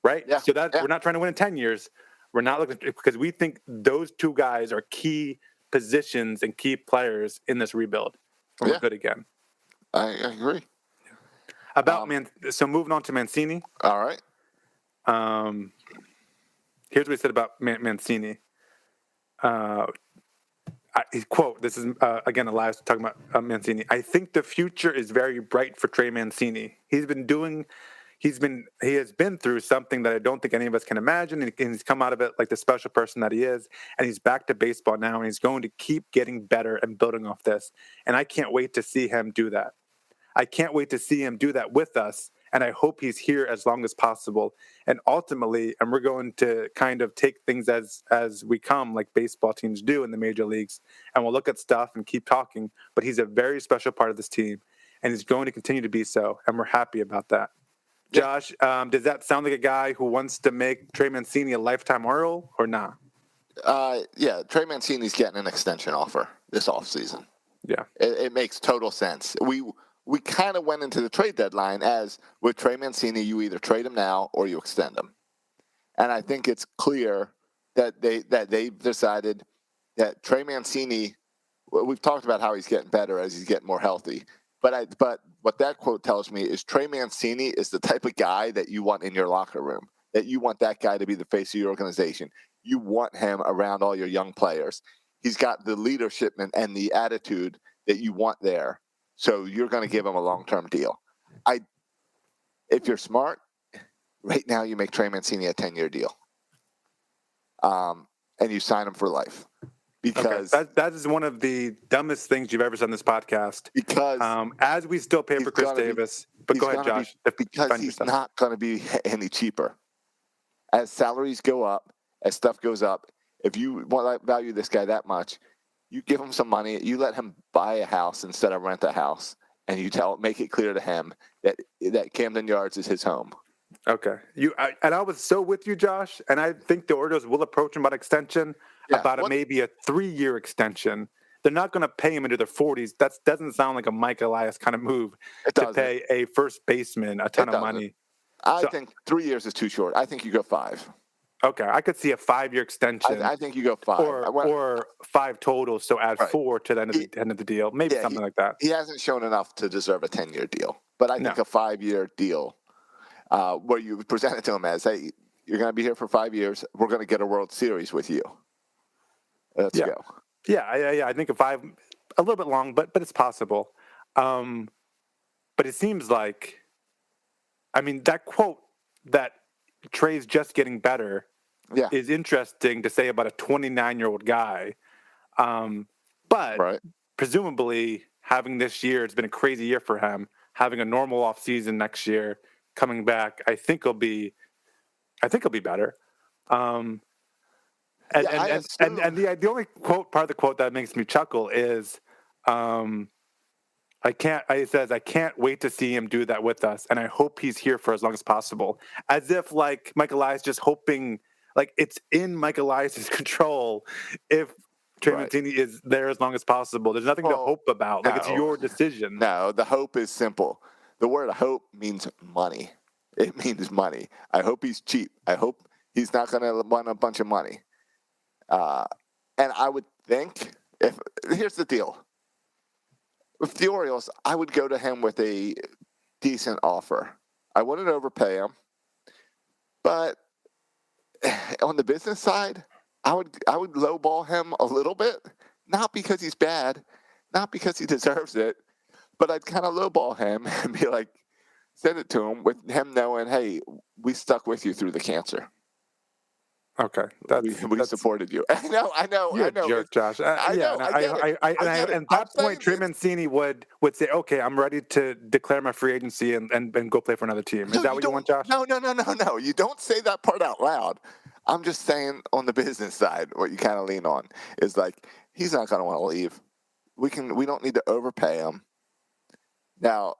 Speaker 2: right? Yeah. So we're not trying to win in 10 years. We're not looking because we think those two guys are key positions and key players in this rebuild. And we're good again.
Speaker 3: I agree.
Speaker 2: About so moving on to Mancini.
Speaker 3: All right.
Speaker 2: Here's what he said about Mancini. Quote, this is, again, Elias talking about Mancini. "I think the future is very bright for Trey Mancini. He has been through something that I don't think any of us can imagine, and he's come out of it like the special person that he is, and he's back to baseball now, and he's going to keep getting better and building off this, and I can't wait to see him do that. I can't wait to see him do that with us, and I hope he's here as long as possible. And ultimately, and we're going to kind of take things as we come, like baseball teams do in the major leagues, and we'll look at stuff and keep talking, but he's a very special part of this team, and he's going to continue to be so, and we're happy about that." Josh, does that sound like a guy who wants to make Trey Mancini a lifetime Oriole or not?
Speaker 3: Yeah, Trey Mancini's getting an extension offer this offseason.
Speaker 2: Yeah.
Speaker 3: It makes total sense. We kind of went into the trade deadline as with Trey Mancini, you either trade him now or you extend him. And I think it's clear that they've decided that Trey Mancini, we've talked about how he's getting better as he's getting more healthy. But what that quote tells me is Trey Mancini is the type of guy that you want in your locker room, that you want that guy to be the face of your organization. You want him around all your young players. He's got the leadership and the attitude that you want there. So you're going to give him a long-term deal. If you're smart, right now you make Trey Mancini a 10-year deal. And you sign him for life. Because
Speaker 2: that is one of the dumbest things you've ever said on this podcast.
Speaker 3: Because
Speaker 2: as we still pay for Chris Davis, but go ahead, Josh.
Speaker 3: Because he's not going to be any cheaper. As salaries go up, as stuff goes up, if you want to value this guy that much, You give him some money. You let him buy a house instead of rent a house, and you make it clear to him that Camden Yards is his home.
Speaker 2: Okay. And I was so with you, Josh, and I think the Orioles will approach him about extension, maybe a 3-year extension. They're not going to pay him into their 40s. That doesn't sound like a Mike Elias kind of move to pay a first baseman a ton of money.
Speaker 3: I think 3 years is too short. I think you go 5.
Speaker 2: Okay, I could see a 5-year extension.
Speaker 3: I think you go 5.
Speaker 2: Or 5 total, so add 4 to the end of the deal. Maybe something like that.
Speaker 3: He hasn't shown enough to deserve a 10-year deal. But I think a 5-year deal where you present it to him as, hey, you're going to be here for 5 years. We're going to get a World Series with you. Let's go.
Speaker 2: Yeah. I think a 5, a little bit long, but it's possible. But it seems like, that quote that Trey's just getting better is interesting to say about a 29-year-old guy. But presumably having this year, it's been a crazy year for him. Having a normal off season next year, coming back, I think he'll be better. And the only part of the quote that makes me chuckle is, I can't wait to see him do that with us, and I hope he's here for as long as possible. As if like Mike Elias just hoping, like it's in Mike Elias' control if Trey Mancini is there as long as possible. There's nothing to hope about. Like it's your decision.
Speaker 3: No, the hope is simple. The word hope means money. It means money. I hope he's cheap. I hope he's not going to want a bunch of money. And I would think, here's the deal. With the Orioles, I would go to him with a decent offer. I wouldn't overpay him. But on the business side, I would lowball him a little bit. Not because he's bad, not because he deserves it, but I'd kind of lowball him and be like, send it to him with him knowing, hey, we stuck with you through the cancer.
Speaker 2: Okay,
Speaker 3: we supported you. I know.
Speaker 2: You're a jerk, Josh.
Speaker 3: I know.
Speaker 2: At that point, Trey Mancini would say, "Okay, I'm ready to declare my free agency and go play for another team." Is that what you want, Josh?
Speaker 3: No. You don't say that part out loud. I'm just saying on the business side, what you kind of lean on is like he's not going to want to leave. We don't need to overpay him. Now,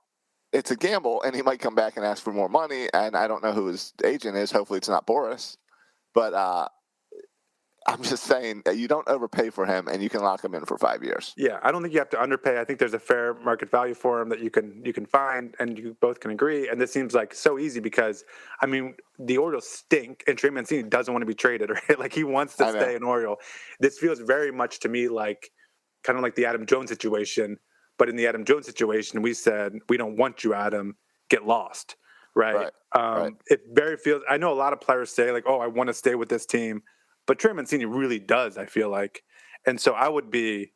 Speaker 3: it's a gamble, and he might come back and ask for more money. And I don't know who his agent is. Hopefully, it's not Boris. But I'm just saying that you don't overpay for him, and you can lock him in for 5 years.
Speaker 2: Yeah, I don't think you have to underpay. I think there's a fair market value for him that you can find, and you both can agree. And this seems like so easy because, the Orioles stink, and Trey Mancini doesn't want to be traded, right? Like he wants to stay an Oriole. This feels very much to me like kind of like the Adam Jones situation. But in the Adam Jones situation, we said, we don't want you, Adam. Get lost. Right. It very feels. I know a lot of players say like, "Oh, I want to stay with this team," but Trey Mancini really does. I feel like, and so I would be.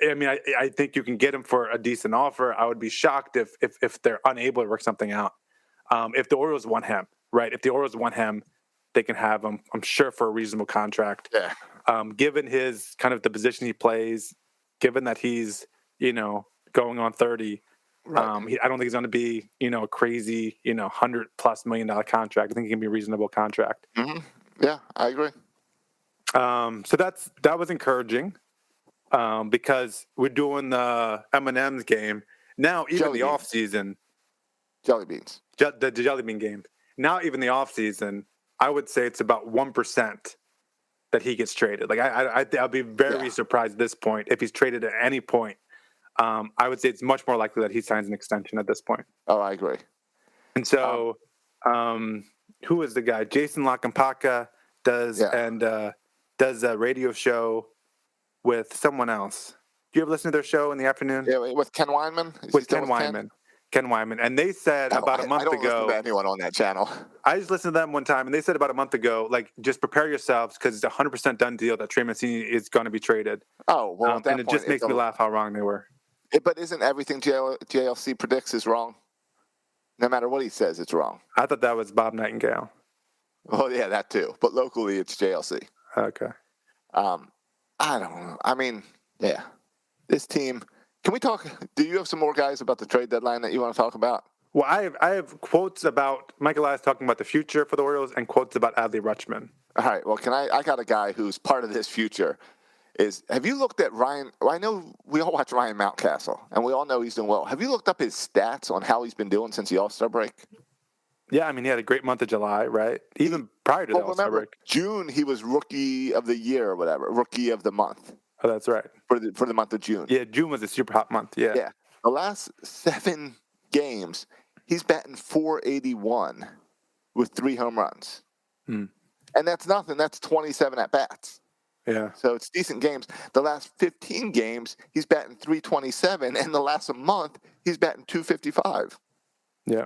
Speaker 2: I think you can get him for a decent offer. I would be shocked if they're unable to work something out. If the Orioles want him, right? If the Orioles want him, they can have him. I'm sure for a reasonable contract.
Speaker 3: Yeah.
Speaker 2: Given his kind of the position he plays, given that he's going on 30. Right. I don't think he's going to be, a crazy, $100+ million contract. I think it can be a reasonable contract.
Speaker 3: Mm-hmm. Yeah, I agree.
Speaker 2: So that was encouraging because we're doing the M&M's game now. Even the off season,
Speaker 3: jelly beans,
Speaker 2: the jelly bean game. Now, even the off season, I would say it's about 1% that he gets traded. Like I'll be very surprised at this point if he's traded at any point. I would say it's much more likely that he signs an extension at this point.
Speaker 3: Oh, I agree.
Speaker 2: And so, who is the guy? Jason LaCampagna does a radio show with someone else. Do you ever listen to their show in the afternoon?
Speaker 3: Yeah, with Ken Weinman.
Speaker 2: Ken Weinman. And they said about a month ago. I don't listen
Speaker 3: to anyone on that channel.
Speaker 2: I just listened to them one time, and they said about a month ago, like, just prepare yourselves because it's a 100% done deal that Trey Mancini is going to be traded.
Speaker 3: Oh, well,
Speaker 2: and it just makes me laugh how wrong they were.
Speaker 3: But isn't everything JLC predicts is wrong? No matter what he says, it's wrong.
Speaker 2: I thought that was Bob Nightingale.
Speaker 3: Well, yeah, that too. But locally, it's JLC.
Speaker 2: Okay.
Speaker 3: I don't know. Yeah. This team. Can we talk? Do you have some more guys about the trade deadline that you want to talk about?
Speaker 2: Well, I have quotes about Mike Elias talking about the future for the Orioles and quotes about Adley Rutschman.
Speaker 3: All right. Well, I got a guy who's part of this future. is, have you looked at Ryan? Well, I know we all watch Ryan Mountcastle, and we all know he's doing well. Have you looked up his stats on how he's been doing since the All-Star break?
Speaker 2: Yeah, I mean, he had a great month of July, right? Even prior to the All-Star
Speaker 3: remember,
Speaker 2: break.
Speaker 3: June, he was Rookie of the Year or whatever, Rookie of the Month.
Speaker 2: Oh, that's right.
Speaker 3: For the month of June.
Speaker 2: Yeah, June was a super hot month, yeah.
Speaker 3: Yeah. The last 7 games, he's batting .481 with 3 home runs.
Speaker 2: Hmm.
Speaker 3: And that's nothing. That's 27 at-bats.
Speaker 2: Yeah.
Speaker 3: So it's decent games. The last 15 games, he's batting .327, and the last month, he's batting .255.
Speaker 2: Yeah.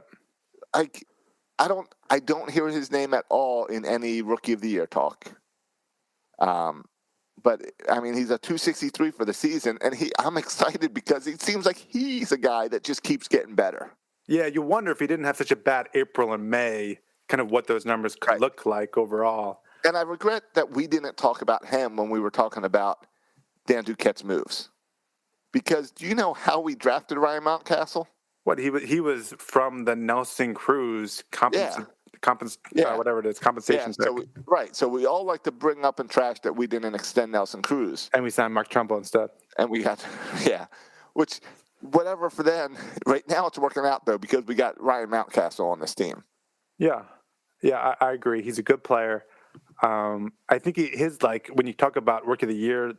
Speaker 3: I don't hear his name at all in any Rookie of the Year talk. But I mean, he's a .263 for the season, and I'm excited because it seems like he's a guy that just keeps getting better.
Speaker 2: Yeah, you wonder if he didn't have such a bad April and May, kind of what those numbers could look like overall.
Speaker 3: And I regret that we didn't talk about him when we were talking about Dan Duquette's moves. Because do you know how we drafted Ryan Mountcastle?
Speaker 2: What, he was from the Nelson Cruz compensation pick.
Speaker 3: So we all like to bring up and trash that we didn't extend Nelson Cruz.
Speaker 2: And we signed Mark Trumbull instead.
Speaker 3: And we got, which, whatever for them. Right now it's working out, though, because we got Ryan Mountcastle on this team.
Speaker 2: Yeah. Yeah, I agree. He's a good player. I think when you talk about Rookie of the Year,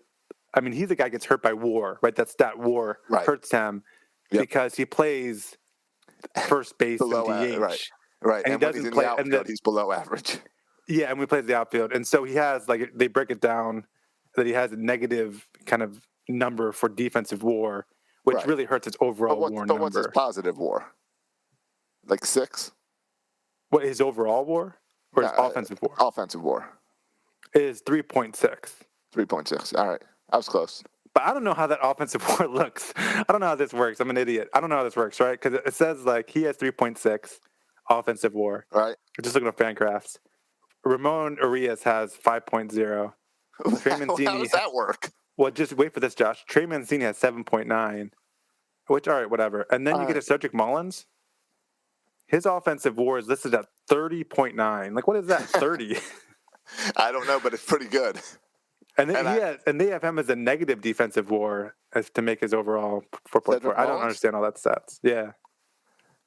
Speaker 2: I mean, he's a guy who gets hurt by WAR, right? That stat WAR hurts him because he plays first base and DH.
Speaker 3: Right.
Speaker 2: And he doesn't
Speaker 3: when he's
Speaker 2: play.
Speaker 3: In the outfield, he's below average.
Speaker 2: Yeah, and we play the outfield. And so he has, they break it down that he has a negative kind of number for defensive WAR, which really hurts his overall WAR number.
Speaker 3: But what's his positive WAR? Like 6?
Speaker 2: What, his overall WAR? Or his offensive WAR?
Speaker 3: Offensive WAR.
Speaker 2: Is 3.6.
Speaker 3: 3.6. All right. I was close.
Speaker 2: But I don't know how that offensive WAR looks. I don't know how this works. I'm an idiot. I don't know how this works, right? Because it says, he has 3.6 offensive WAR.
Speaker 3: Right.
Speaker 2: We're just looking at Fangraphs. Ramon Urias has 5.0. Trey Mancini,
Speaker 3: how does that work?
Speaker 2: Well, just wait for this, Josh. Trey Mancini has 7.9, which, all right, whatever. And then you get to Cedric Mullins. His offensive WAR is listed at 30.9. What is that, 30?
Speaker 3: I don't know, but it's pretty good.
Speaker 2: And they have him as a negative defensive WAR as to make his overall 4.4. I don't understand all that stats. Yeah.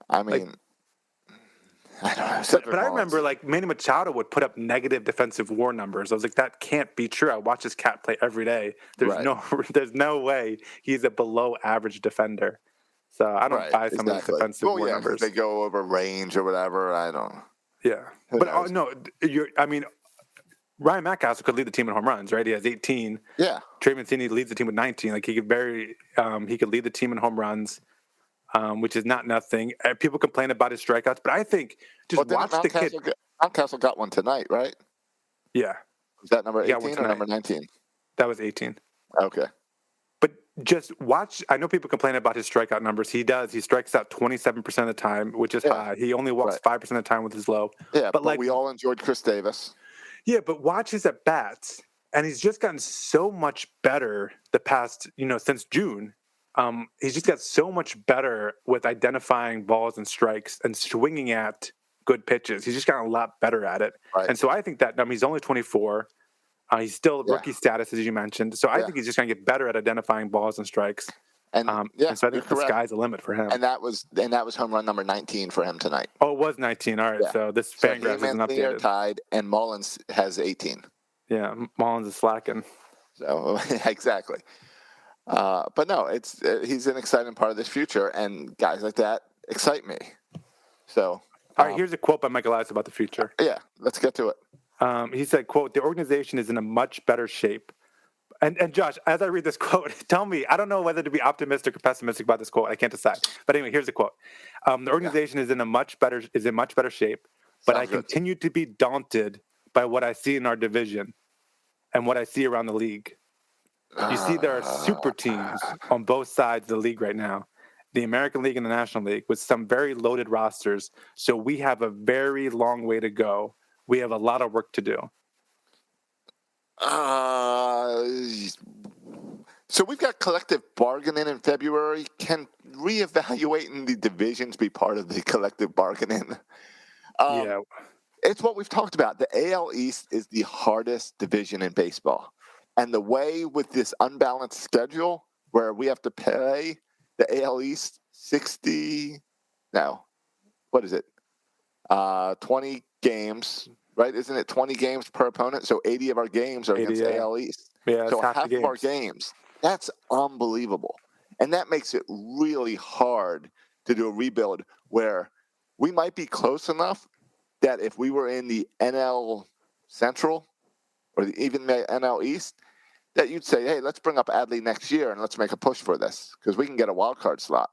Speaker 3: I mean, I don't know.
Speaker 2: But I remember, Manny Machado would put up negative defensive WAR numbers. I was like, that can't be true. I watch this cat play every day. There's no way he's a below average defender. So I don't buy some of the defensive WAR numbers.
Speaker 3: They go over range or whatever. I don't.
Speaker 2: Yeah, but Ryan Mountcastle could lead the team in home runs, right? He has 18.
Speaker 3: Yeah. Trey
Speaker 2: Mancini leads the team with 19. He could lead the team in home runs, which is not nothing. People complain about his strikeouts, but I think watch the kid.
Speaker 3: Mountcastle got one tonight, right?
Speaker 2: Yeah.
Speaker 3: Was that number 18 or number 19?
Speaker 2: That was 18.
Speaker 3: Okay.
Speaker 2: But just watch. I know people complain about his strikeout numbers. He does. He strikes out 27% of the time, which is high. He only walks 5% of the time with his low.
Speaker 3: Yeah, but we all enjoyed Chris Davis.
Speaker 2: Yeah, but watch his at-bats. And he's just gotten so much better the past, since June. He's just got so much better with identifying balls and strikes and swinging at good pitches. He's just gotten a lot better at it. Right. And so I think that he's only 24. He's still rookie status, as you mentioned. So I think he's just going to get better at identifying balls and strikes. And so I think the sky's the limit for him.
Speaker 3: And that was home run number 19 for him tonight.
Speaker 2: Oh, it was 19. All right. Yeah. So this Fangraphs isn't updated.
Speaker 3: Are tied, and Mullins has 18.
Speaker 2: Yeah, Mullins is slacking.
Speaker 3: So exactly. But no, he's an exciting part of this future, and guys like that excite me. So.
Speaker 2: All right. Here's a quote by Michael Elias about the future.
Speaker 3: Yeah. Let's get to it.
Speaker 2: He said, quote, "The organization is in a much better shape." And Josh, as I read this quote, tell me, I don't know whether to be optimistic or pessimistic about this quote. I can't decide. But anyway, here's the quote. The organization is in much better shape, but I continue to be daunted by what I see in our division and what I see around the league. You see, there are super teams on both sides of the league right now, the American League and the National League, with some very loaded rosters. So we have a very long way to go. We have a lot of work to do.
Speaker 3: So we've got collective bargaining in February. Can reevaluating the divisions be part of the collective bargaining? It's what we've talked about. The AL East is the hardest division in baseball. And the way with this unbalanced schedule where we have to play the AL East 20 games, right? Isn't it 20 games per opponent? So 80 of our games are
Speaker 2: 80,
Speaker 3: against
Speaker 2: yeah.
Speaker 3: AL East.
Speaker 2: Yeah,
Speaker 3: So
Speaker 2: it's half the
Speaker 3: of our
Speaker 2: games.
Speaker 3: games. That's unbelievable. And that makes it really hard to do a rebuild where we might be close enough that if we were in the NL Central or even the NL East, that you'd say, hey, let's bring up Adley next year and let's make a push for this because we can get a wild card slot.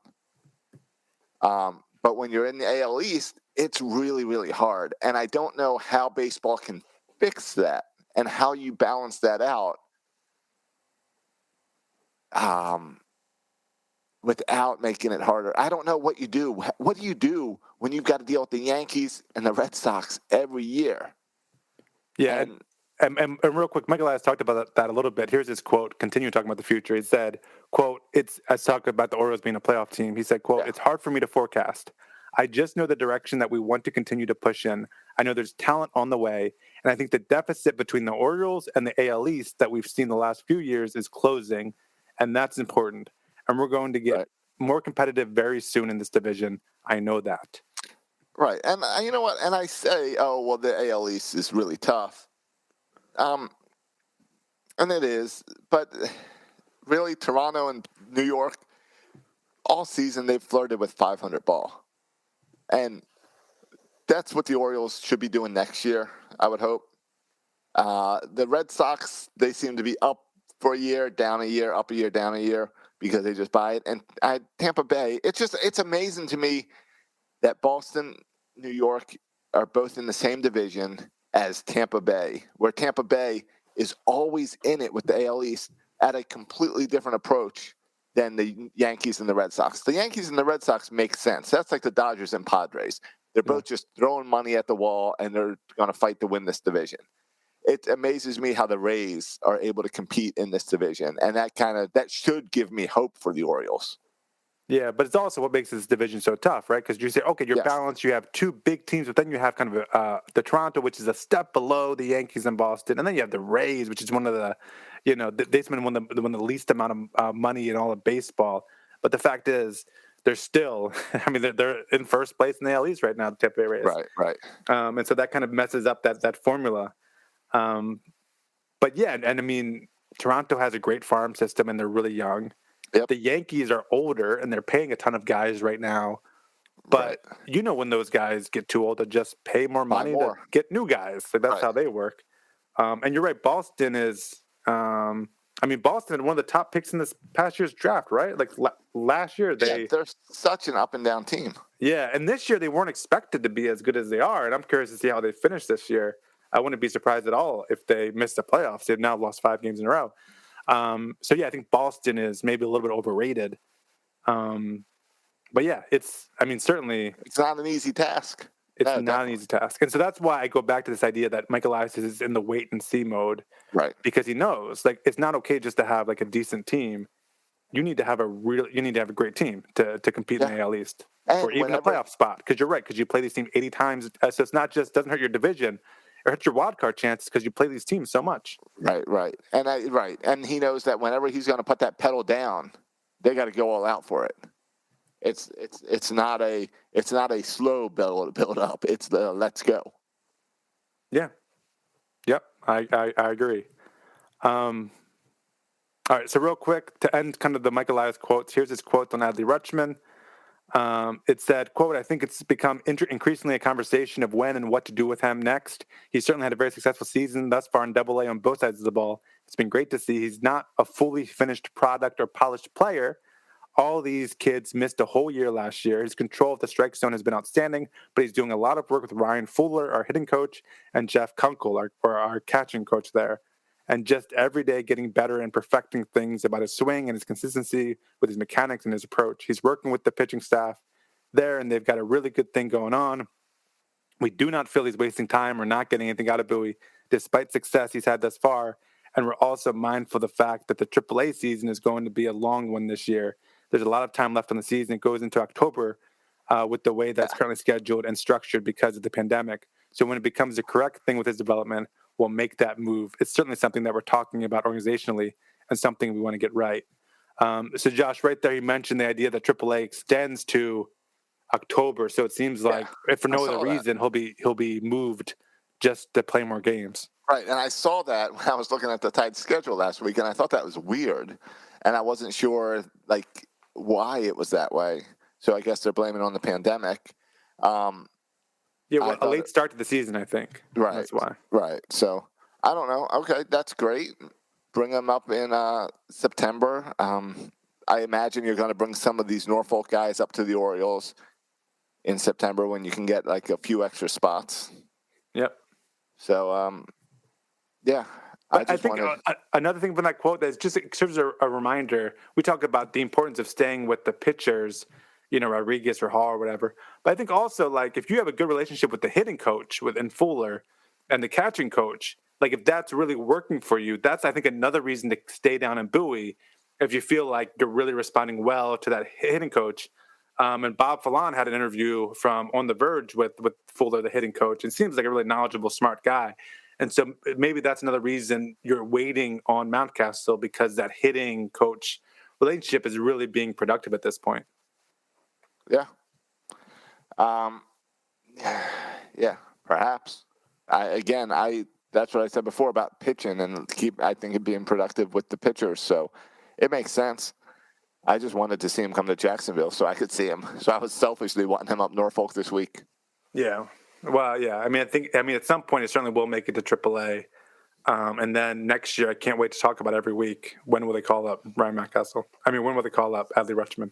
Speaker 3: But when you're in the AL East, it's really, really hard. And I don't know how baseball can fix that and how you balance that out without making it harder. I don't know what you do. What do you do when you've got to deal with the Yankees and the Red Sox every year?
Speaker 2: Yeah, and real quick, Michael has talked about that a little bit. Here's his quote. Continue talking about the future. He said, quote, I talked about the Orioles being a playoff team. He said, quote, It's hard for me to forecast. I just know the direction that we want to continue to push in. I know there's talent on the way, and I think the deficit between the Orioles and the AL East that we've seen the last few years is closing, and that's important. And we're going to get more competitive very soon in this division. I know that.
Speaker 3: Right. And you know what? And I say, oh, well, the AL East is really tough. And it is. But really, Toronto and New York, all season they've flirted with 500 ball. And that's what the Orioles should be doing next year, I would hope. The Red Sox, they seem to be up for a year, down a year, up a year, down a year because they just buy it. And Tampa Bay, it's amazing to me that Boston, New York are both in the same division as Tampa Bay, where Tampa Bay is always in it with the AL East at a completely different approach than the Yankees and the Red Sox. The Yankees and the Red Sox make sense. That's like the Dodgers and Padres. They're both just throwing money at the wall, and they're going to fight to win this division. It amazes me how the Rays are able to compete in this division, and that should give me hope for the Orioles.
Speaker 2: Yeah, but it's also what makes this division so tough, right? Because you say, okay, you're balanced. You have two big teams, but then you have kind of the Toronto, which is a step below the Yankees and Boston, and then you have the Rays, which is one of the, they spend one of the least amount of money in all of baseball. But the fact is, they're still, I mean, they're in first place in the AL East right now, the Tampa Bay Rays.
Speaker 3: Right.
Speaker 2: And so that kind of messes up that formula. But yeah, and I mean, Toronto has a great farm system, and they're really young.
Speaker 3: Yep.
Speaker 2: The Yankees are older, and they're paying a ton of guys right now. But when those guys get too old, to just pay more money to get new guys. So that's how they work. And you're right. Boston is. Boston had one of the top picks in this past year's draft, right? Like last year, they're
Speaker 3: such an up and down team.
Speaker 2: Yeah, and this year they weren't expected to be as good as they are, and I'm curious to see how they finish this year. I wouldn't be surprised at all if they missed the playoffs. They've now lost 5 games in a row. So yeah, I think Boston is maybe a little bit overrated. But yeah, certainly
Speaker 3: it's not an easy task.
Speaker 2: It's not an easy task. And so that's why I go back to this idea that Michael Elias is in the wait and see mode.
Speaker 3: Right.
Speaker 2: Because he knows, like, it's not okay just to have like a decent team. You need to have a great team to compete in the AL East or even a playoff spot. Because you're right, because you play these teams 80 times. So it's not just doesn't hurt your division. It hurts your wild card chances because you play these teams so much.
Speaker 3: Right. And he knows that whenever he's going to put that pedal down, they got to go all out for it. It's not a slow build up. It's the let's go.
Speaker 2: Yeah. Yep. I agree. All right. So real quick to end kind of the Michael Elias quotes. Here's his quote on Adley Rutschman. It said, quote, I think it's become increasingly a conversation of when and what to do with him next. He certainly had a very successful season thus far in Double-A on both sides of the ball. It's been great to see. He's not a fully finished product or polished player. All these kids missed a whole year last year. His control of the strike zone has been outstanding, but he's doing a lot of work with Ryan Fuller, our hitting coach, and Jeff Kunkel, our catching coach there. And just every day getting better and perfecting things about his swing and his consistency with his mechanics and his approach. He's working with the pitching staff there, and they've got a really good thing going on. We do not feel he's wasting time or not getting anything out of Bowie, despite success he's had thus far. And we're also mindful of the fact that the AAA season is going to be a long one this year. There's a lot of time left on the season. It goes into October with the way that's currently scheduled and structured because of the pandemic. So when it becomes the correct thing with his development, will make that move. It's certainly something that we're talking about organizationally and something we want to get right. So Josh, right there, you mentioned the idea that AAA extends to October. So it seems like, if for no other reason, he'll be moved just to play more games.
Speaker 3: Right, and I saw that when I was looking at the tight schedule last week, and I thought that was weird, and I wasn't sure why it was that way. So I guess they're blaming it on the pandemic.
Speaker 2: Yeah, a late start to the season, I think.
Speaker 3: Right,
Speaker 2: that's why.
Speaker 3: Right. So I don't know. Okay, that's great. Bring them up in September. I imagine you're going to bring some of these Norfolk guys up to the Orioles in September when you can get a few extra spots.
Speaker 2: Yep.
Speaker 3: So, yeah.
Speaker 2: I think another thing from that quote that just serves as a reminder, we talk about the importance of staying with the pitchers, Rodriguez or Hall or whatever. But I think also, if you have a good relationship with the hitting coach and Fuller and the catching coach, if that's really working for you, that's, I think, another reason to stay down in Bowie if you feel like you're really responding well to that hitting coach. And Bob Fallon had an interview from On the Verge with Fuller, the hitting coach, and seems like a really knowledgeable, smart guy. And so maybe that's another reason you're waiting on Mountcastle, because that hitting coach relationship is really being productive at this point.
Speaker 3: Yeah. Yeah, perhaps. That's what I said before about pitching and I think it being productive with the pitchers. So it makes sense. I just wanted to see him come to Jacksonville so I could see him. So I was selfishly wanting him up Norfolk this week.
Speaker 2: Yeah. Well, yeah. I mean, at some point it certainly will make it to AAA. And then next year, I can't wait to talk about every week. When will they call up Ryan Mountcastle? I mean, when will they call up Adley Rutschman?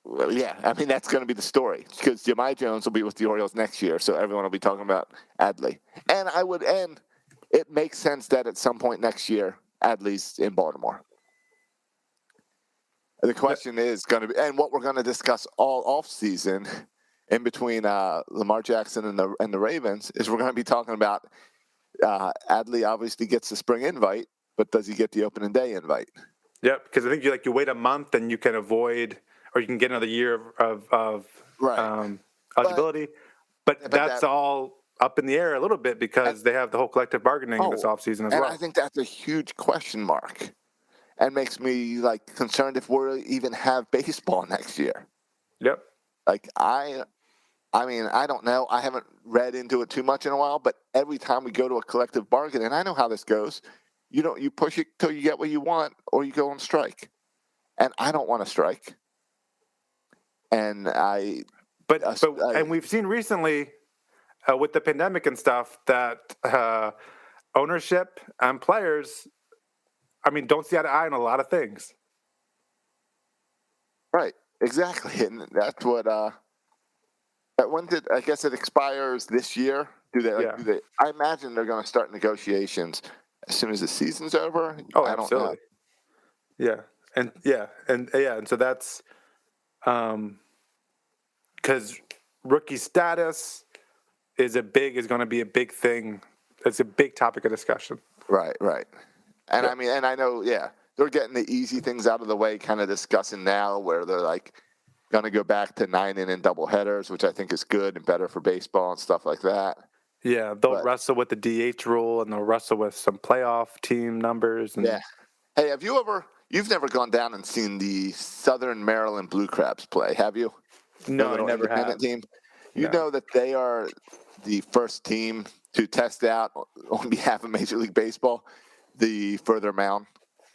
Speaker 3: Well, yeah. I mean, that's going to be the story, because Jahmai Jones will be with the Orioles next year, so everyone will be talking about Adley. And it makes sense that at some point next year, Adley's in Baltimore. The question is going to be, and what we're going to discuss all off season, in between Lamar Jackson and the Ravens, is we're going to be talking about Adley obviously gets the spring invite, but does he get the opening day invite?
Speaker 2: Yep, because I think you wait a month and you can avoid, or you can get another year of eligibility. But that's all up in the air a little bit, because they have the whole collective bargaining this offseason as well.
Speaker 3: And I think that's a huge question mark, and makes me concerned if we'll even have baseball next year.
Speaker 2: Yep.
Speaker 3: I mean, I don't know. I haven't read into it too much in a while, but every time we go to a collective bargain, and I know how this goes, you push it till you get what you want, or you go on strike. And I don't want to strike. And
Speaker 2: and we've seen recently with the pandemic and stuff that ownership and players, don't see eye to eye on a lot of things.
Speaker 3: Right. Exactly. And that's what. I guess it expires this year? I imagine they're going to start negotiations as soon as the season's over.
Speaker 2: Oh,
Speaker 3: I
Speaker 2: absolutely.
Speaker 3: Don't know.
Speaker 2: Yeah, and so that's because rookie status is going to be a big thing. It's a big topic of discussion.
Speaker 3: Right. And I mean, and I know, they're getting the easy things out of the way, kind of discussing now, where they're going to go back to 9-inning doubleheaders, which I think is good and better for baseball and stuff like that.
Speaker 2: Yeah, they'll wrestle with the DH rule, and they'll wrestle with some playoff team numbers.
Speaker 3: Yeah. Hey, you've never gone down and seen the Southern Maryland Blue Crabs play, have you?
Speaker 2: No, I never have.
Speaker 3: Team? You know that they are the first team to test out, on behalf of Major League Baseball, the further mound,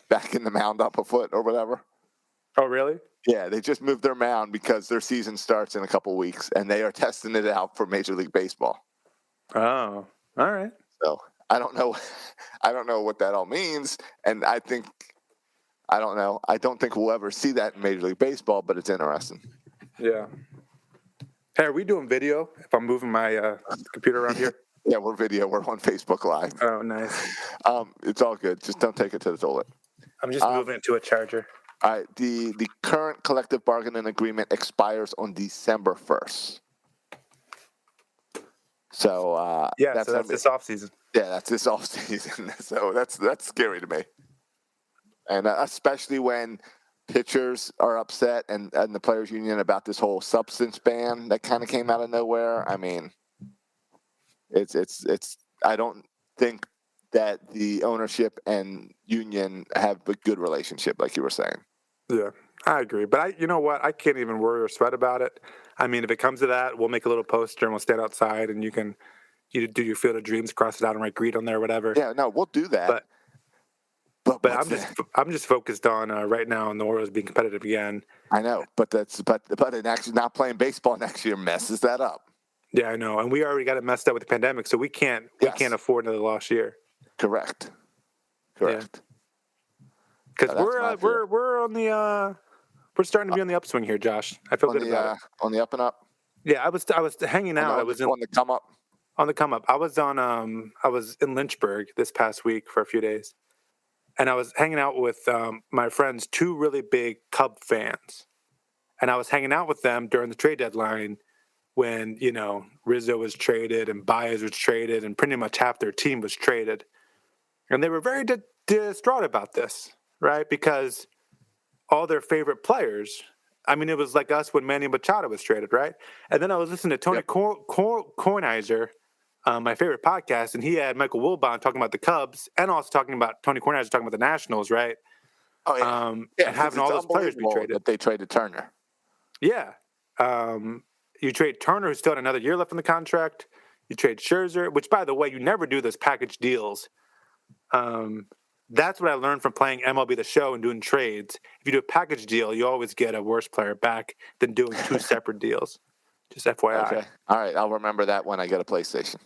Speaker 3: backing the mound up a foot or whatever.
Speaker 2: Oh, really?
Speaker 3: Yeah, they just moved their mound because their season starts in a couple weeks, and they are testing it out for Major League Baseball.
Speaker 2: Oh, all right.
Speaker 3: So I don't know what that all means, and I don't know. I don't think we'll ever see that in Major League Baseball, but it's interesting.
Speaker 2: Yeah. Hey, are we doing video? If I'm moving my computer around here?
Speaker 3: Yeah, we're video. We're on Facebook Live.
Speaker 2: Oh, nice.
Speaker 3: It's all good. Just don't take it to the toilet.
Speaker 2: I'm just moving it to a charger.
Speaker 3: All right. The current collective bargaining agreement expires on December 1st. So
Speaker 2: that's this offseason.
Speaker 3: Yeah, that's this offseason. So that's scary to me, and especially when pitchers are upset and the players union about this whole substance ban that kind of came out of nowhere. I mean, it's. I don't think that the ownership and union have a good relationship, like you were saying.
Speaker 2: Yeah, I agree. But you know what? I can't even worry or sweat about it. I mean, if it comes to that, we'll make a little poster and we'll stand outside and you do your Field of Dreams, cross it out and write greet on there, whatever.
Speaker 3: Yeah, no, we'll do that.
Speaker 2: But
Speaker 3: But
Speaker 2: but
Speaker 3: what's
Speaker 2: I'm just focused on right now on the Orioles being competitive again.
Speaker 3: I know, but it actually not playing baseball next year messes that up.
Speaker 2: Yeah, I know, and we already got it messed up with the pandemic, so we can't afford another lost year.
Speaker 3: Correct.
Speaker 2: Because we're on the we're starting to be on the upswing here, Josh. I feel good about it.
Speaker 3: On the up and up.
Speaker 2: Yeah, I was hanging out. I was
Speaker 3: on the come up.
Speaker 2: On the come up. I was in Lynchburg this past week for a few days, and I was hanging out with my friends, 2 really big Cub fans, and I was hanging out with them during the trade deadline when Rizzo was traded and Baez was traded and pretty much half their team was traded, and they were very distraught about this, right? Because all their favorite players. I mean, it was like us when Manny Machado was traded, right? And then I was listening to Tony Kornheiser, my favorite podcast, and he had Michael Wilbon talking about the Cubs and also talking about Tony Kornheiser talking about the Nationals, right?
Speaker 3: Oh yeah,
Speaker 2: and having all those players be traded.
Speaker 3: That they traded Turner.
Speaker 2: Yeah, you trade Turner, who's still had another year left on the contract. You trade Scherzer, which, by the way, you never do those package deals. That's what I learned from playing MLB The Show and doing trades. If you do a package deal, you always get a worse player back than doing 2 separate deals. Just FYI.
Speaker 3: Okay. All right. I'll remember that when I get a PlayStation.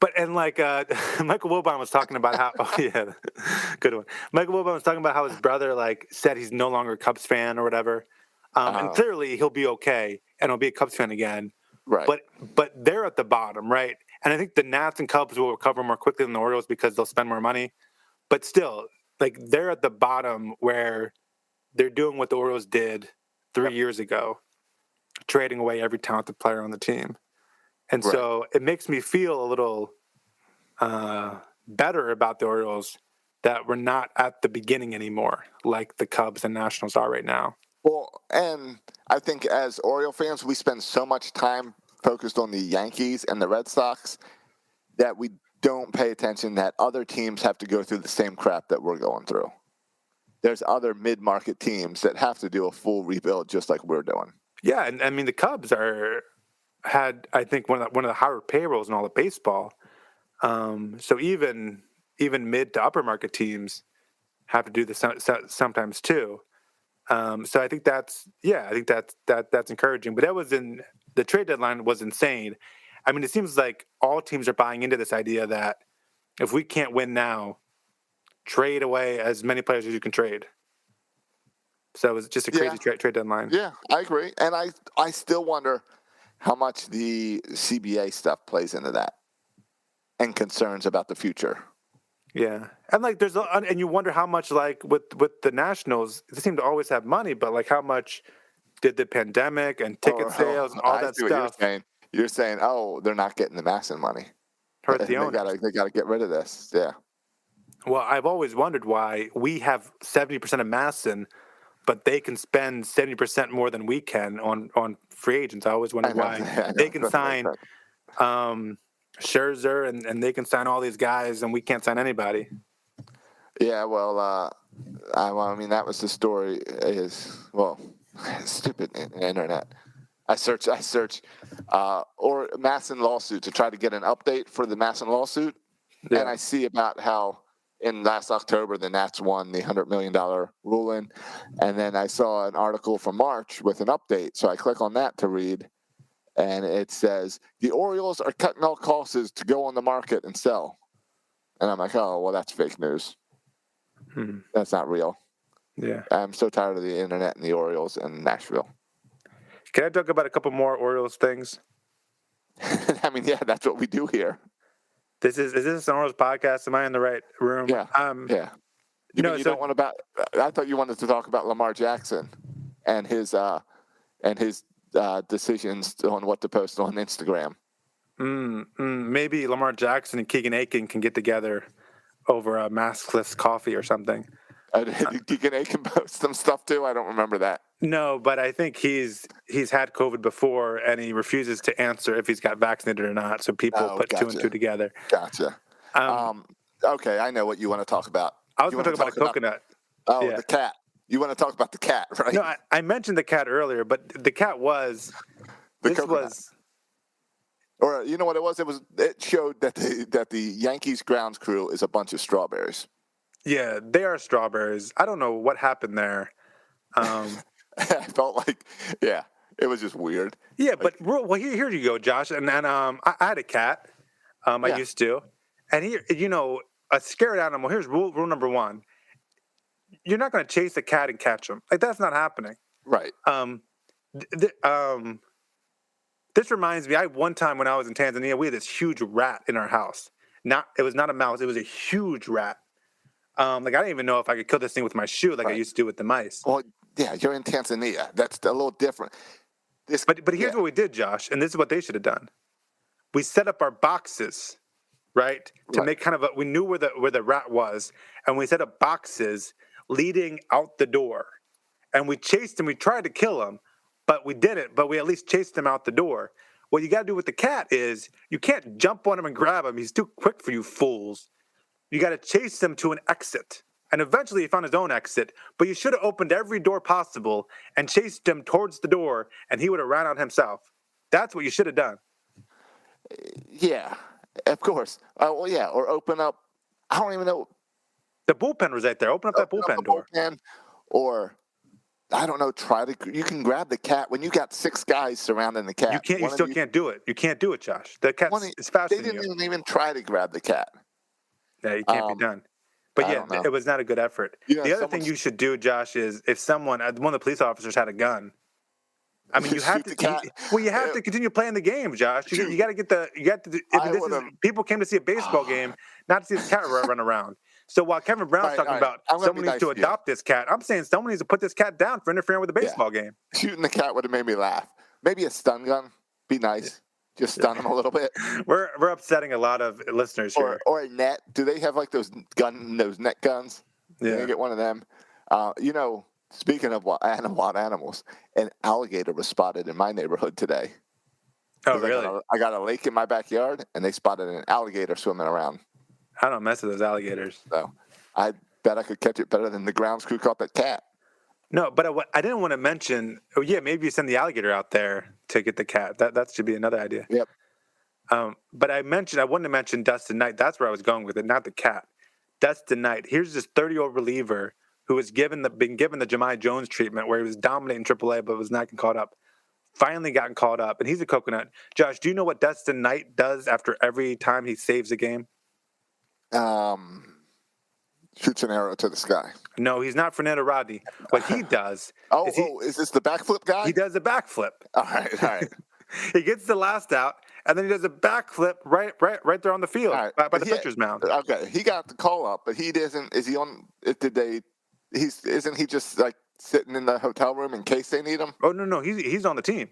Speaker 2: But, and like, Michael Wilbon was talking about how, oh yeah, good one. Michael Wilbon was talking about how his brother, like, said he's no longer a Cubs fan or whatever. And clearly he'll be okay and he'll be a Cubs fan again.
Speaker 3: Right.
Speaker 2: But they're at the bottom, right? And I think the Nats and Cubs will recover more quickly than the Orioles because they'll spend more money. But still, like, they're at the bottom where they're doing what the Orioles did 3 years ago, trading away every talented player on the team. And so it makes me feel a little better about the Orioles that we're not at the beginning anymore, like the Cubs and Nationals are right now.
Speaker 3: Well, and I think as Oriole fans, we spend so much time focused on the Yankees and the Red Sox that we don't pay attention that other teams have to go through the same crap that we're going through. There's other mid-market teams that have to do a full rebuild just like we're doing.
Speaker 2: Yeah, and I mean the Cubs had I think one of the higher payrolls in all of baseball. So even mid to upper market teams have to do this sometimes too. So I think that's encouraging. But that was the trade deadline was insane. I mean, it seems like all teams are buying into this idea that if we can't win now, trade away as many players as you can trade. So it was just a crazy trade deadline.
Speaker 3: Yeah, I agree. And I still wonder how much the CBA stuff plays into that and concerns about the future.
Speaker 2: Yeah. And like and you wonder how much, like with the Nationals, they seem to always have money, but like how much did the pandemic and ticket sales and all that stuff
Speaker 3: You're saying, they're not getting the Masson money.
Speaker 2: Hurt the owners.
Speaker 3: They got to get rid of this. Yeah.
Speaker 2: Well, I've always wondered why we have 70% of Masson, but they can spend 70% more than we can on free agents. I always wondered why they can sign Scherzer and they can sign all these guys and we can't sign anybody.
Speaker 3: Yeah, well, I mean, that was the story. Stupid internet. I search or Masson lawsuit to try to get an update for the Masson lawsuit, and I see about how in last October the Nats won the $100 million ruling, and then I saw an article from March with an update. So I click on that to read, and it says the Orioles are cutting all costs to go on the market and sell, and I'm like, oh well, that's fake news. That's not real.
Speaker 2: Yeah,
Speaker 3: I'm so tired of the internet and the Orioles and Nashville.
Speaker 2: Can I talk about a couple more Orioles things?
Speaker 3: I mean, yeah, that's what we do here.
Speaker 2: Is this an Orioles podcast? Am I in the right room?
Speaker 3: Yeah. Yeah. You don't want about? I thought you wanted to talk about Lamar Jackson and his decisions on what to post on Instagram.
Speaker 2: Maybe Lamar Jackson and Keegan Aiken can get together over a maskless coffee or something.
Speaker 3: Did Keegan Aiken post some stuff too? I don't remember that.
Speaker 2: No, but I think he's had COVID before, and he refuses to answer if he's got vaccinated or not. So people put 2 and 2 together.
Speaker 3: Gotcha. Okay, I know what you want to talk about.
Speaker 2: I was
Speaker 3: You
Speaker 2: going to
Speaker 3: want
Speaker 2: talk about a coconut.
Speaker 3: Oh,
Speaker 2: Yeah.
Speaker 3: the cat. You want to talk about the cat, right?
Speaker 2: No, I mentioned the cat earlier, but the cat was
Speaker 3: The
Speaker 2: this
Speaker 3: coconut.
Speaker 2: was
Speaker 3: Or you know what it was? It showed that the Yankees grounds crew is a bunch of strawberries.
Speaker 2: yeah, they are strawberries. I don't know what happened there.
Speaker 3: I felt like, yeah, it was just weird.
Speaker 2: Yeah,
Speaker 3: Like,
Speaker 2: but here you go, Josh. And I had a cat. I
Speaker 3: Yeah.
Speaker 2: used to, and here a scared animal. Here's rule number one: you're not going to chase a cat and catch him. Like that's not happening.
Speaker 3: right.
Speaker 2: This reminds me. One time when I was in Tanzania, we had this huge rat in our house. It was not a mouse. It was a huge rat. Like I didn't even know if I could kill this thing with my shoe, like I
Speaker 3: Right.
Speaker 2: used to do with the mice.
Speaker 3: Well, yeah, you're in Tanzania. That's a little different.
Speaker 2: But here's what we did, Josh, and this is what they should have done. We set up our boxes, right, to
Speaker 3: Right.
Speaker 2: make kind of we knew where the rat was, and we set up boxes leading out the door, and we chased him. We tried to kill him, but we didn't. But we at least chased him out the door. What you got to do with the cat is you can't jump on him and grab him. He's too quick for you fools. You got to chase him to an exit. And eventually he found his own exit, but you should have opened every door possible and chased him towards the door, and he would have ran out himself. That's what you should have done.
Speaker 3: Yeah, of course. Well, yeah, or open up. I don't even know.
Speaker 2: The bullpen was right there. Open up that bullpen door.
Speaker 3: Or I don't know. You can grab the cat when you got 6 guys surrounding the cat.
Speaker 2: You can't. You still can't do it. You can't do it, Josh. The cat is faster
Speaker 3: They
Speaker 2: than
Speaker 3: didn't
Speaker 2: you.
Speaker 3: even try to grab the cat.
Speaker 2: Yeah, it can't be done. But
Speaker 3: I
Speaker 2: yeah,
Speaker 3: don't know.
Speaker 2: it was not a good effort. The other thing you should do, Josh, is if one of the police officers had a gun. I mean, you have
Speaker 3: Shoot
Speaker 2: to.
Speaker 3: the cat.
Speaker 2: You have to continue playing the game, Josh. You got to get the. You got to. People came to see a baseball game, not to see this cat run around. So while Kevin Brown's talking about someone needs to adopt this cat, I'm saying someone needs to put this cat down for interfering with a baseball game.
Speaker 3: Shooting the cat would have made me laugh. Maybe a stun gun, be nice. Just stun him a little bit.
Speaker 2: We're upsetting a lot of listeners here.
Speaker 3: Or a net. Do they have like those net guns?
Speaker 2: Yeah.
Speaker 3: Can I get one of them? Speaking of wild animals, an alligator was spotted in my neighborhood today.
Speaker 2: Oh, really?
Speaker 3: I got a lake in my backyard, and they spotted an alligator swimming around.
Speaker 2: I don't mess with those alligators.
Speaker 3: So I bet I could catch it better than the grounds crew caught that cat.
Speaker 2: No, but I didn't want to mention. Oh, yeah, maybe you send the alligator out there to get the cat. That should be another idea.
Speaker 3: Yep.
Speaker 2: But I wanted to mention Dustin Knight. That's where I was going with it, not the cat. Dustin Knight. Here's this 30-year-old reliever who was been given the Jahmai Jones treatment, where he was dominating AAA but was not getting caught up. Finally gotten caught up, and he's a coconut. Josh, do you know what Dustin Knight does after every time he saves a game?
Speaker 3: Shoots an arrow to the sky.
Speaker 2: No, he's not Fernando Rodney. What he does
Speaker 3: is this the backflip guy?
Speaker 2: He does a backflip.
Speaker 3: All right.
Speaker 2: He gets the last out, and then he does a backflip right there on the field by the pitcher's mound.
Speaker 3: Okay, he got the call up, but he doesn't. Is he on? Isn't he just like sitting in the hotel room in case they need him?
Speaker 2: Oh no, he's on the team.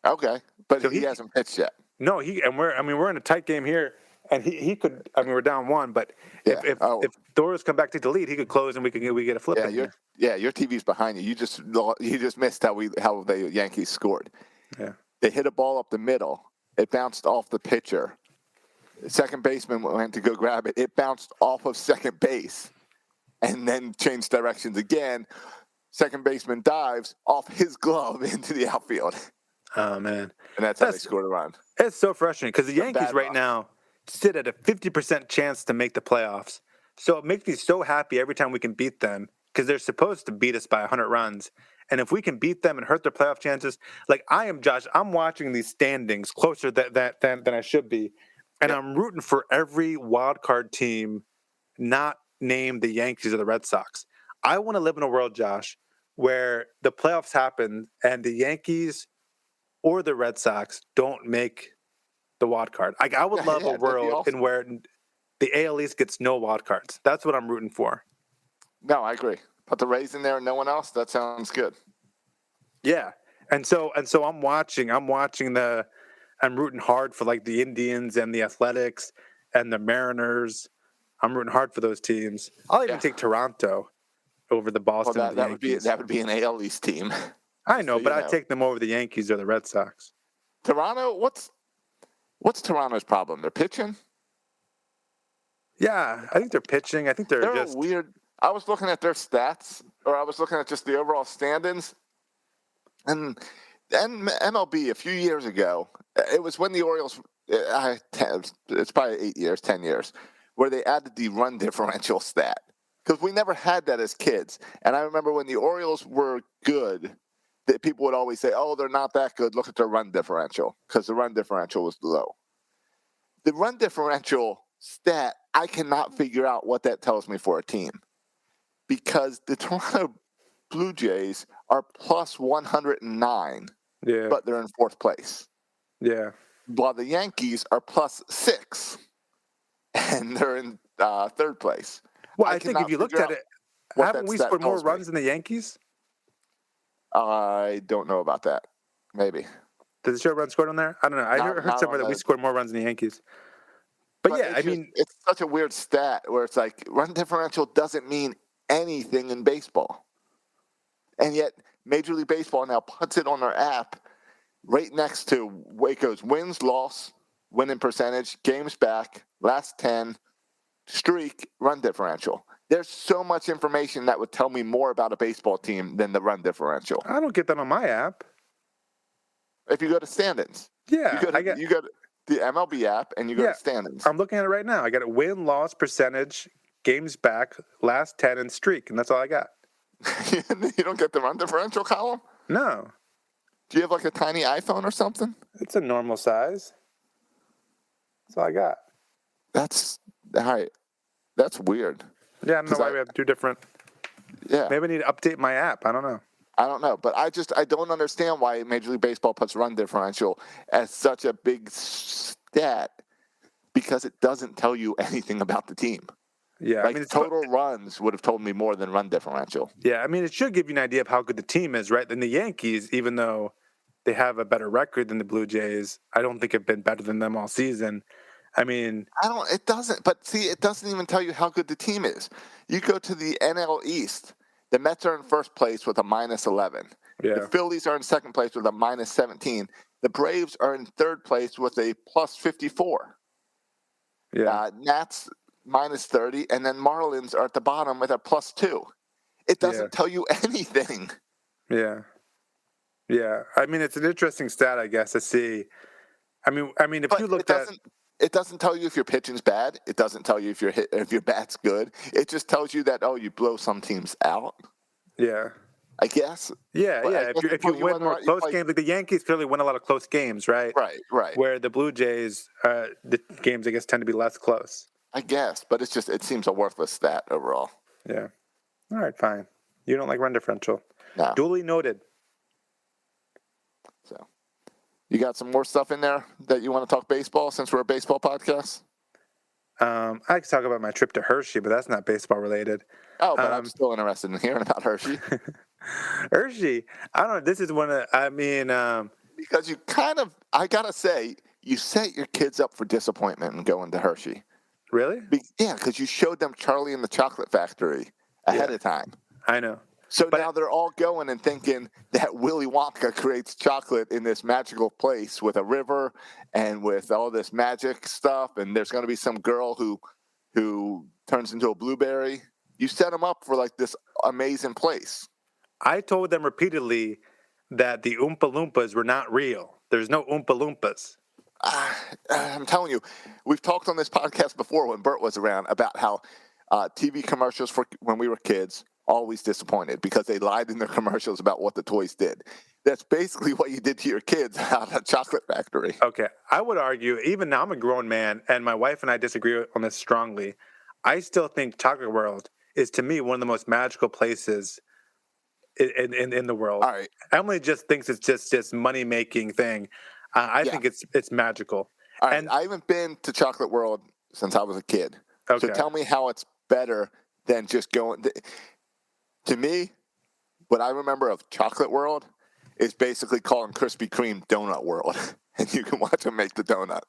Speaker 3: Okay, but so he hasn't pitched yet.
Speaker 2: No, we're in a tight game here, and he could. I mean, we're down 1, but if the Orioles come back to the lead, he could close, and we get a flip.
Speaker 3: Your TV's behind you. You just missed how the Yankees scored.
Speaker 2: Yeah.
Speaker 3: They hit a ball up the middle. It bounced off the pitcher. The second baseman went to go grab it. It bounced off of second base and then changed directions again. Second baseman dives off his glove into the outfield.
Speaker 2: Oh, man.
Speaker 3: And that's how they scored a run.
Speaker 2: It's so frustrating because the Yankees right now sit at a 50% chance to make the playoffs. So it makes me so happy every time we can beat them because they're supposed to beat us by 100 runs. And if we can beat them and hurt their playoff chances, like I am, Josh, I'm watching these standings closer than I should be. And I'm rooting for every wild card team not named the Yankees or the Red Sox. I want to live in a world, Josh, where the playoffs happen and the Yankees or the Red Sox don't make the wild card. Like I would love a world in where the AL East gets no wild cards. That's what I'm rooting for.
Speaker 3: No, I agree. Put the Rays in there and no one else. That sounds good.
Speaker 2: Yeah, and so I'm watching I'm rooting hard for like the Indians and the Athletics and the Mariners. I'm rooting hard for those teams. I'll even take Toronto over the Boston.
Speaker 3: Well, that would be an AL East team.
Speaker 2: I know, but I'd take them over the Yankees or the Red Sox.
Speaker 3: Toronto, what's Toronto's problem? They're pitching?
Speaker 2: Yeah, I think they're pitching. I think they're
Speaker 3: They're
Speaker 2: just.
Speaker 3: weird. I was looking at their stats, or I was looking at just the overall standings, and MLB a few years ago, it was when the Orioles, it's probably 8 years, 10 years, where they added the run differential stat. Because we never had that as kids. And I remember when the Orioles were good, that people would always say, oh, they're not that good. Look at their run differential, because the run differential was low. The run differential stat, I cannot figure out what that tells me for a team. Because the Toronto Blue Jays are plus 109,
Speaker 2: Yeah.
Speaker 3: but they're in fourth place.
Speaker 2: Yeah.
Speaker 3: While the Yankees are plus 6, and they're in third place.
Speaker 2: Well, I think if you looked at it,
Speaker 3: what
Speaker 2: haven't
Speaker 3: that
Speaker 2: we
Speaker 3: stat
Speaker 2: scored more
Speaker 3: tells me.
Speaker 2: runs than the Yankees?
Speaker 3: I don't know about that. Maybe.
Speaker 2: Does it show runs scored on there? I don't know. I heard
Speaker 3: Not
Speaker 2: somewhere
Speaker 3: on
Speaker 2: that we
Speaker 3: the.
Speaker 2: scored more runs than the Yankees. But yeah,
Speaker 3: It's such a weird stat where it's like run differential doesn't mean anything in baseball. And yet Major League Baseball now puts it on their app right next to Waco's wins, loss, winning percentage, games back, last 10, streak, run differential. There's so much information that would tell me more about a baseball team than the run differential.
Speaker 2: I don't get that on my app.
Speaker 3: If you go to standings,
Speaker 2: Yeah,
Speaker 3: you go to the MLB app and you go to standings.
Speaker 2: I'm looking at it right now. I got a win, loss, percentage, games back, last 10, and streak, and that's all I got.
Speaker 3: You don't get the run differential column?
Speaker 2: No.
Speaker 3: Do you have like a tiny iPhone or something?
Speaker 2: It's a normal size. That's all I got.
Speaker 3: That's all right. That's weird.
Speaker 2: Yeah, I don't know why we have two different.
Speaker 3: Yeah.
Speaker 2: Maybe I need to update my app. I don't know.
Speaker 3: I don't know, but I don't understand why Major League Baseball puts run differential as such a big stat, because it doesn't tell you anything about the team.
Speaker 2: Yeah,
Speaker 3: like total runs would have told me more than run differential.
Speaker 2: Yeah, I mean, it should give you an idea of how good the team is, right? Then the Yankees, even though they have a better record than the Blue Jays, I don't think have been better than them all season. I mean,
Speaker 3: it doesn't. But see, it doesn't even tell you how good the team is. You go to the NL East. The Mets are in first place with a minus 11.
Speaker 2: Yeah.
Speaker 3: The Phillies are in second place with a minus 17. The Braves are in third place with a plus 54.
Speaker 2: Yeah.
Speaker 3: Nats minus 30, and then Marlins are at the bottom with a plus 2. It doesn't tell you anything.
Speaker 2: Yeah. Yeah. I mean, it's an interesting stat, I guess, to see. I mean, if you looked at.
Speaker 3: It doesn't tell you if your pitching's bad. It doesn't tell you if your bat's good. It just tells you that, you blow some teams out.
Speaker 2: Yeah.
Speaker 3: I guess.
Speaker 2: Yeah, but yeah. If you win more close games, like the Yankees clearly win a lot of close games, right?
Speaker 3: Right.
Speaker 2: Where the Blue Jays, the games, I guess, tend to be less close.
Speaker 3: I guess, but it seems a worthless stat overall.
Speaker 2: Yeah. All right, fine. You don't like run differential.
Speaker 3: No.
Speaker 2: Duly noted.
Speaker 3: So, you got some more stuff in there that you want to talk baseball since we're a baseball podcast?
Speaker 2: I could talk about my trip to Hershey, but that's not baseball related.
Speaker 3: Oh, but I'm still interested in hearing about Hershey.
Speaker 2: Hershey, I don't know. This is one of,
Speaker 3: because you I got to say, you set your kids up for disappointment in going to Hershey.
Speaker 2: Really?
Speaker 3: Yeah, because you showed them Charlie and the Chocolate Factory ahead of time.
Speaker 2: I know.
Speaker 3: So now they're all going and thinking that Willy Wonka creates chocolate in this magical place with a river and with all this magic stuff, and there's going to be some girl who turns into a blueberry. You set them up for like this amazing place.
Speaker 2: I told them repeatedly that the Oompa Loompas were not real. There's no Oompa Loompas.
Speaker 3: I'm telling you, we've talked on this podcast before when Bert was around about how TV commercials for when we were kids always disappointed because they lied in their commercials about what the toys did. That's basically what you did to your kids out of a chocolate factory.
Speaker 2: Okay. I would argue, even now I'm a grown man, and my wife and I disagree on this strongly. I still think Chocolate World is, to me, one of the most magical places in the world.
Speaker 3: All right.
Speaker 2: Emily just thinks it's just this money-making thing. I think it's magical.
Speaker 3: All right. I haven't been to Chocolate World since I was a kid.
Speaker 2: Okay.
Speaker 3: So tell me how it's better than just going. To me, what I remember of Chocolate World is basically calling Krispy Kreme Donut World, and you can watch them make the donut.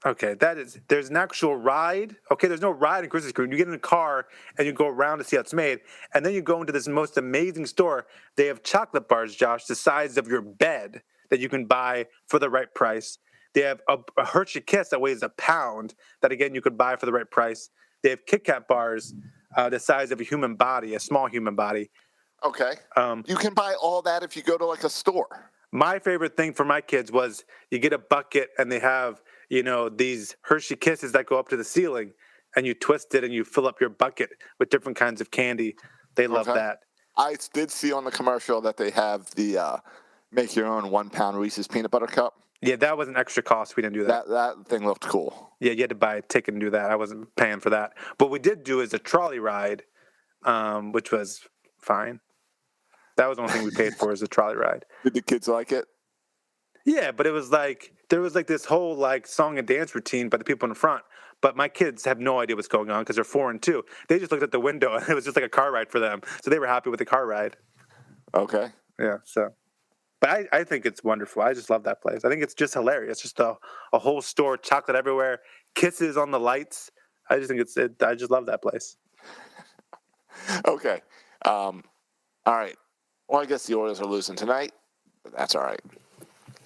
Speaker 2: Okay, there's an actual ride. Okay, there's no ride in Krispy Kreme. You get in a car and you go around to see how it's made, and then you go into this most amazing store. They have chocolate bars, Josh, the size of your bed that you can buy for the right price. They have a Hershey Kiss that weighs a pound that, again, you could buy for the right price. They have Kit Kat bars the size of a human body, a small human body.
Speaker 3: Okay. You can buy all that if you go to like a store.
Speaker 2: My favorite thing for my kids was you get a bucket and they have, these Hershey Kisses that go up to the ceiling, and you twist it and you fill up your bucket with different kinds of candy. They love that.
Speaker 3: I did see on the commercial that they have the make your own 1 pound Reese's peanut butter cup.
Speaker 2: Yeah, that was an extra cost. We didn't do that.
Speaker 3: That thing looked cool.
Speaker 2: Yeah, you had to buy a ticket and do that. I wasn't paying for that. What we did do is a trolley ride, which was fine. That was the only thing we paid for, is the trolley ride.
Speaker 3: Did the kids like it?
Speaker 2: Yeah, but it was like there was like this whole like song and dance routine by the people in the front. But my kids have no idea what's going on because they're 4 and 2. They just looked at the window and it was just like a car ride for them. So they were happy with the car ride.
Speaker 3: Okay.
Speaker 2: Yeah. So, but I think it's wonderful. I just love that place. I think it's just hilarious. Just a whole store, chocolate everywhere, kisses on the lights. I just think I just love that place.
Speaker 3: Okay. All right. Well, I guess the Orioles are losing tonight, but that's all right.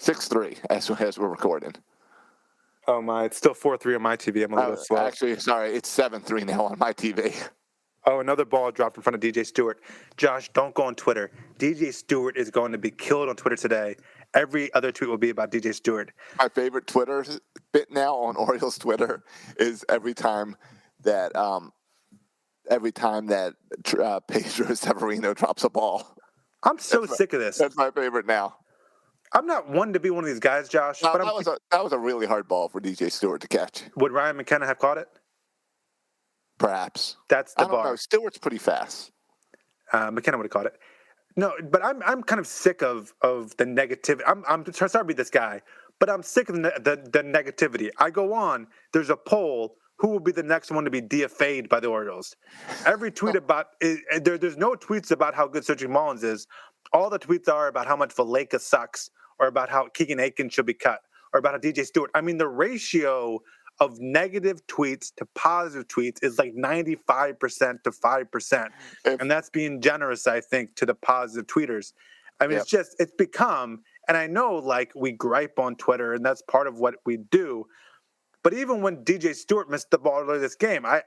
Speaker 3: 6-3 as we're recording.
Speaker 2: Oh my! It's still 4-3 on my TV. I'm a little slow.
Speaker 3: Actually, sorry, it's 7-3 now on my TV.
Speaker 2: Oh, another ball dropped in front of DJ Stewart. Josh, don't go on Twitter. DJ Stewart is going to be killed on Twitter today. Every other tweet will be about DJ Stewart.
Speaker 3: My favorite Twitter bit now on Orioles Twitter is every time that Pedro Severino drops a ball.
Speaker 2: I'm so sick of this.
Speaker 3: That's my favorite now.
Speaker 2: I'm not one to be one of these guys, Josh.
Speaker 3: No,
Speaker 2: but
Speaker 3: that was a really hard ball for DJ Stewart to catch.
Speaker 2: Would Ryan McKenna have caught it?
Speaker 3: Perhaps.
Speaker 2: That's the
Speaker 3: I don't
Speaker 2: bar.
Speaker 3: know. Stewart's pretty fast.
Speaker 2: McKenna would have caught it. No, but I'm kind of sick of the negativity. I'm sorry to be this guy, but I'm sick of the negativity. I go on. There's a poll. Who will be the next one to be DFA'd by the Orioles? Every tweet about there's no tweets about how good Cedric Mullins is. All the tweets are about how much Valleca sucks, or about how Keegan Aiken should be cut, or about how DJ Stewart. I mean, the ratio of negative tweets to positive tweets is like 95% to 5%. And that's being generous, I think, to the positive tweeters. I mean, it's become, and I know like we gripe on Twitter and that's part of what we do. But even when DJ Stewart missed the ball earlier this game, I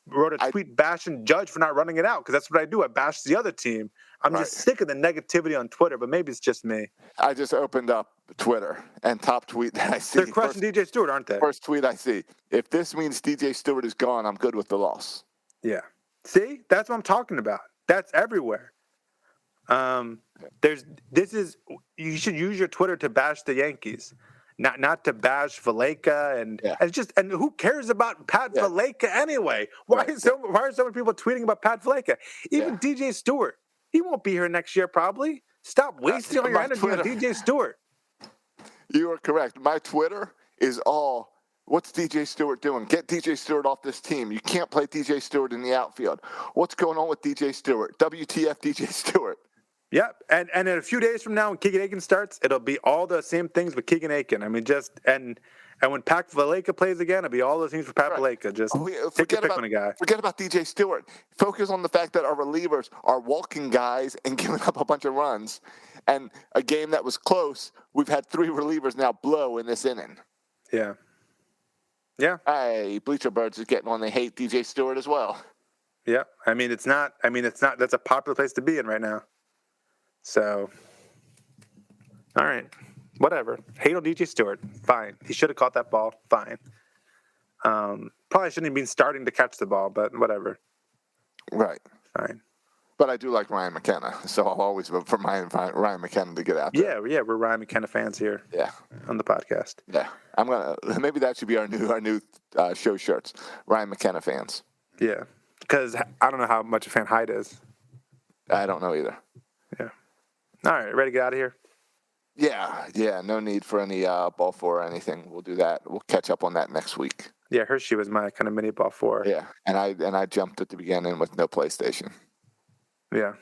Speaker 2: wrote a tweet bashing Judge for not running it out, because that's what I do. I bash the other team. I'm just sick of the negativity on Twitter, but maybe it's just me.
Speaker 3: I just opened up Twitter, and top tweet that I see.
Speaker 2: They're crushing DJ Stewart, aren't they?
Speaker 3: First tweet I see. If this means DJ Stewart is gone, I'm good with the loss.
Speaker 2: Yeah. See? That's what I'm talking about. That's everywhere. You should use your Twitter to bash the Yankees. Not to bash Valleca and who cares about Pat Valleca anyway? Why are so many people tweeting about Pat Valleca? Even DJ Stewart, he won't be here next year probably. Stop wasting all your energy on DJ Stewart.
Speaker 3: You are correct. My Twitter is all, what's DJ Stewart doing? Get DJ Stewart off this team. You can't play DJ Stewart in the outfield. What's going on with DJ Stewart? WTF DJ Stewart?
Speaker 2: Yep, and in a few days from now, when Keegan Aiken starts, it'll be all the same things with Keegan Aiken. I mean, and when Pat Valleca plays again, it'll be all the things for Pat Valleca. Just take your pick on a guy.
Speaker 3: Forget about DJ Stewart. Focus on the fact that our relievers are walking guys and giving up a bunch of runs. And a game that was close, we've had 3 relievers now blow in this inning.
Speaker 2: Yeah. Yeah.
Speaker 3: Hey, Bleacher Birds is getting on. They hate DJ Stewart as well.
Speaker 2: Yeah. I mean, it's not. That's a popular place to be in right now. So, all right, whatever. Hate on DJ Stewart. Fine. He should have caught that ball. Fine. Probably shouldn't have been starting to catch the ball, but whatever.
Speaker 3: Right.
Speaker 2: Fine.
Speaker 3: But I do like Ryan McKenna, so I'll always vote for Ryan McKenna to get out there.
Speaker 2: Yeah, we're Ryan McKenna fans here.
Speaker 3: Yeah.
Speaker 2: On the podcast.
Speaker 3: Yeah. Maybe that should be our new show shirts. Ryan McKenna fans.
Speaker 2: Yeah. Because I don't know how much a fan Hyde is.
Speaker 3: I don't know either.
Speaker 2: Yeah. All right, ready to get out of here?
Speaker 3: Yeah. No need for any ball 4 or anything. We'll do that. We'll catch up on that next week.
Speaker 2: Yeah, Hershey was my kind of mini ball 4.
Speaker 3: Yeah, and I jumped at the beginning with no PlayStation.
Speaker 2: Yeah.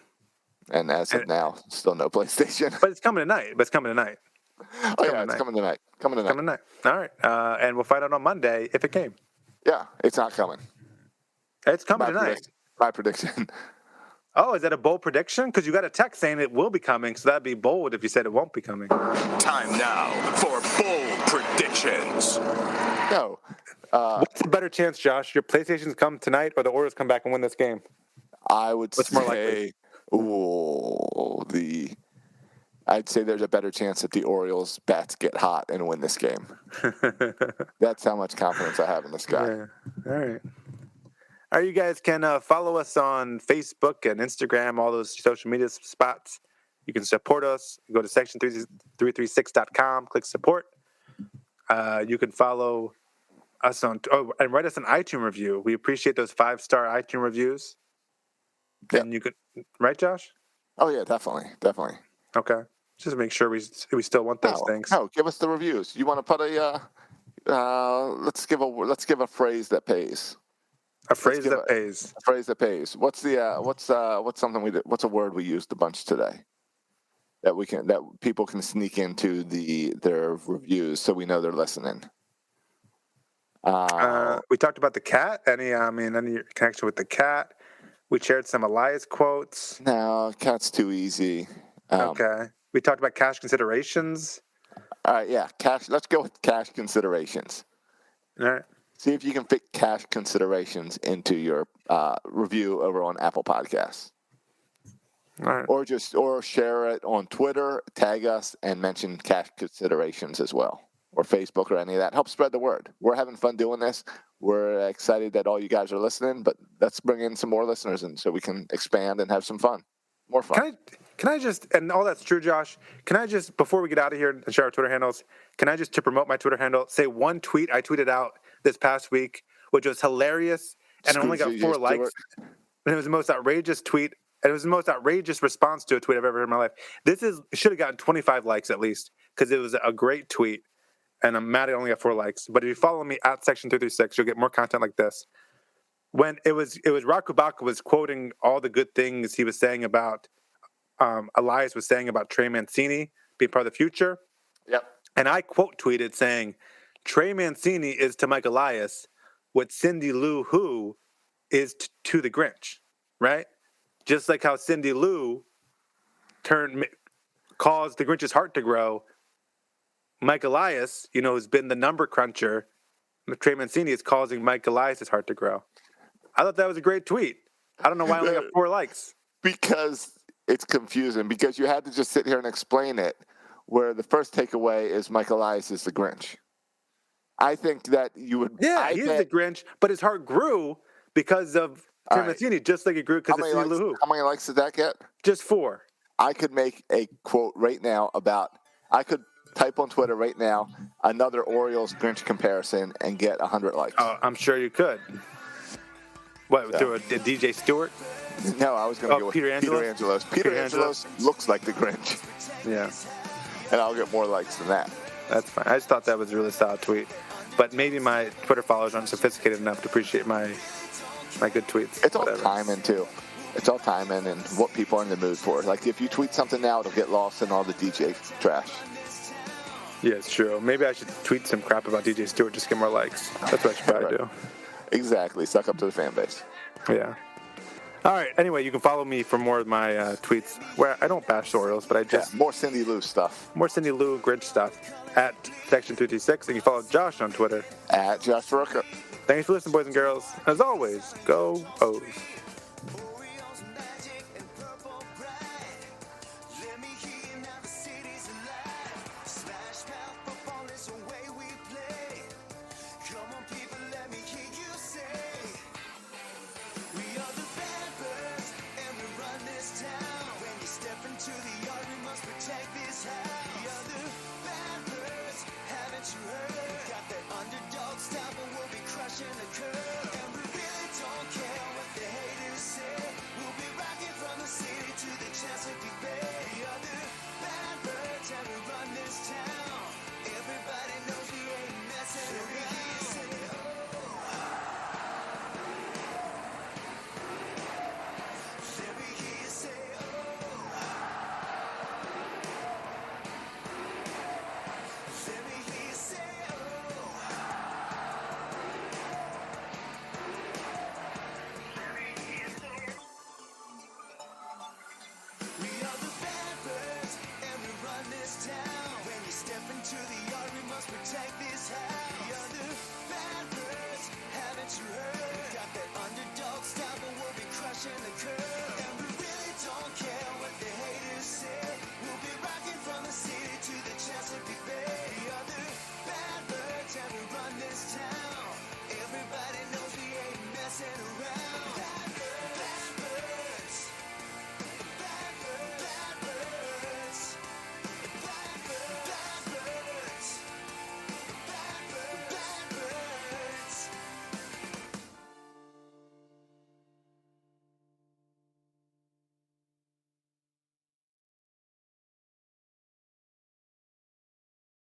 Speaker 3: And as of now, still no PlayStation.
Speaker 2: But it's coming tonight. It's coming tonight.
Speaker 3: It's coming tonight. Coming tonight.
Speaker 2: All right, and we'll find out on Monday if it came.
Speaker 3: Yeah, it's not coming.
Speaker 2: It's coming tonight.
Speaker 3: My prediction.
Speaker 2: Oh, is that a bold prediction? Because you got a text saying it will be coming, so that'd be bold if you said it won't be coming.
Speaker 1: Time now for bold predictions.
Speaker 3: No.
Speaker 2: What's a better chance, Josh? Your PlayStations come tonight, or the Orioles come back and win this game?
Speaker 3: I would
Speaker 2: What's more likely?
Speaker 3: I'd say there's a better chance that the Orioles bats get hot and win this game. That's how much confidence I have in this guy.
Speaker 2: Yeah. All right. All right, you guys can follow us on Facebook and Instagram, all those social media spots. You can support us. Go to section336.com, click support. You can follow us and write us an iTunes review. We appreciate those 5-star iTunes reviews.
Speaker 3: Yep.
Speaker 2: And you could, right, Josh?
Speaker 3: Oh yeah, definitely.
Speaker 2: Okay. Just make sure we still want those things.
Speaker 3: No, give us the reviews. You want to put a let's give a phrase that pays.
Speaker 2: A phrase that pays.
Speaker 3: A phrase that pays. What's something we did? What's a word we used a bunch today that people can sneak into their reviews so we know they're listening.
Speaker 2: We talked about the cat. Any connection with the cat? We shared some Elias quotes.
Speaker 3: No, cat's too easy.
Speaker 2: Okay. We talked about cash considerations.
Speaker 3: All right, yeah, cash. Let's go with cash considerations.
Speaker 2: All right.
Speaker 3: See if you can fit cash considerations into your review over on Apple Podcasts.
Speaker 2: All right.
Speaker 3: Or share it on Twitter, tag us, and mention cash considerations as well, or Facebook or any of that. Help spread the word. We're having fun doing this. We're excited that all you guys are listening, but let's bring in some more listeners and so we can expand and have some fun. More fun.
Speaker 2: Can I just, and all that's true, Josh, can I just, before we get out of here and share our Twitter handles, can I just, to promote my Twitter handle, say one tweet I tweeted out this past week, which was hilarious, and I only got 4 likes, and it was the most outrageous tweet, and it was the most outrageous response to a tweet I've ever heard in my life. Should have gotten 25 likes at least, because it was a great tweet, and I'm mad I only got 4 likes. But if you follow me at Section336, you'll get more content like this. When it was Rakubaka was quoting all the good things he was saying about Elias was saying about Trey Mancini being part of the future.
Speaker 3: Yep.
Speaker 2: And I quote tweeted saying, Trey Mancini is to Mike Elias what Cindy Lou Who is to the Grinch, right? Just like how Cindy Lou caused the Grinch's heart to grow. Mike Elias, has been the number cruncher. Trey Mancini is causing Mike Elias' heart to grow. I thought that was a great tweet. I don't know why I only got 4 likes.
Speaker 3: Because it's confusing. Because you had to just sit here and explain it, where the first takeaway is Mike Elias is the Grinch. I think that you would.
Speaker 2: Yeah, he's the Grinch, but his heart grew because of Trey Mancini, just like it grew because of Cindy Lou Who.
Speaker 3: How many likes did that get?
Speaker 2: Just 4.
Speaker 3: I could make a quote right now I could type on Twitter right now another Orioles Grinch comparison and get 100 likes.
Speaker 2: Oh, I'm sure you could. What, through a DJ Stewart?
Speaker 3: No, I was going to go with
Speaker 2: Peter
Speaker 3: Angelos. Peter Angelos looks like the Grinch.
Speaker 2: Yeah.
Speaker 3: And I'll get more likes than that.
Speaker 2: That's fine. I just thought that was a really solid tweet. But maybe my Twitter followers aren't sophisticated enough to appreciate my good tweets.
Speaker 3: It's all timing, too. It's all timing and what people are in the mood for. Like, if you tweet something now, it'll get lost in all the DJ trash.
Speaker 2: Yeah, it's true. Maybe I should tweet some crap about DJ Stewart just to get more likes. That's what I should probably do.
Speaker 3: Exactly. Suck up to the fan base.
Speaker 2: Yeah. All right. Anyway, you can follow me for more of my tweets where I don't bash the Orioles, but I just...
Speaker 3: more Cindy Lou stuff.
Speaker 2: More Cindy Lou Grinch stuff at Section236. And you follow Josh on Twitter.
Speaker 3: At Josh Rooker.
Speaker 2: Thanks for listening, boys and girls. As always, go O's.
Speaker 1: To the yard, we must protect the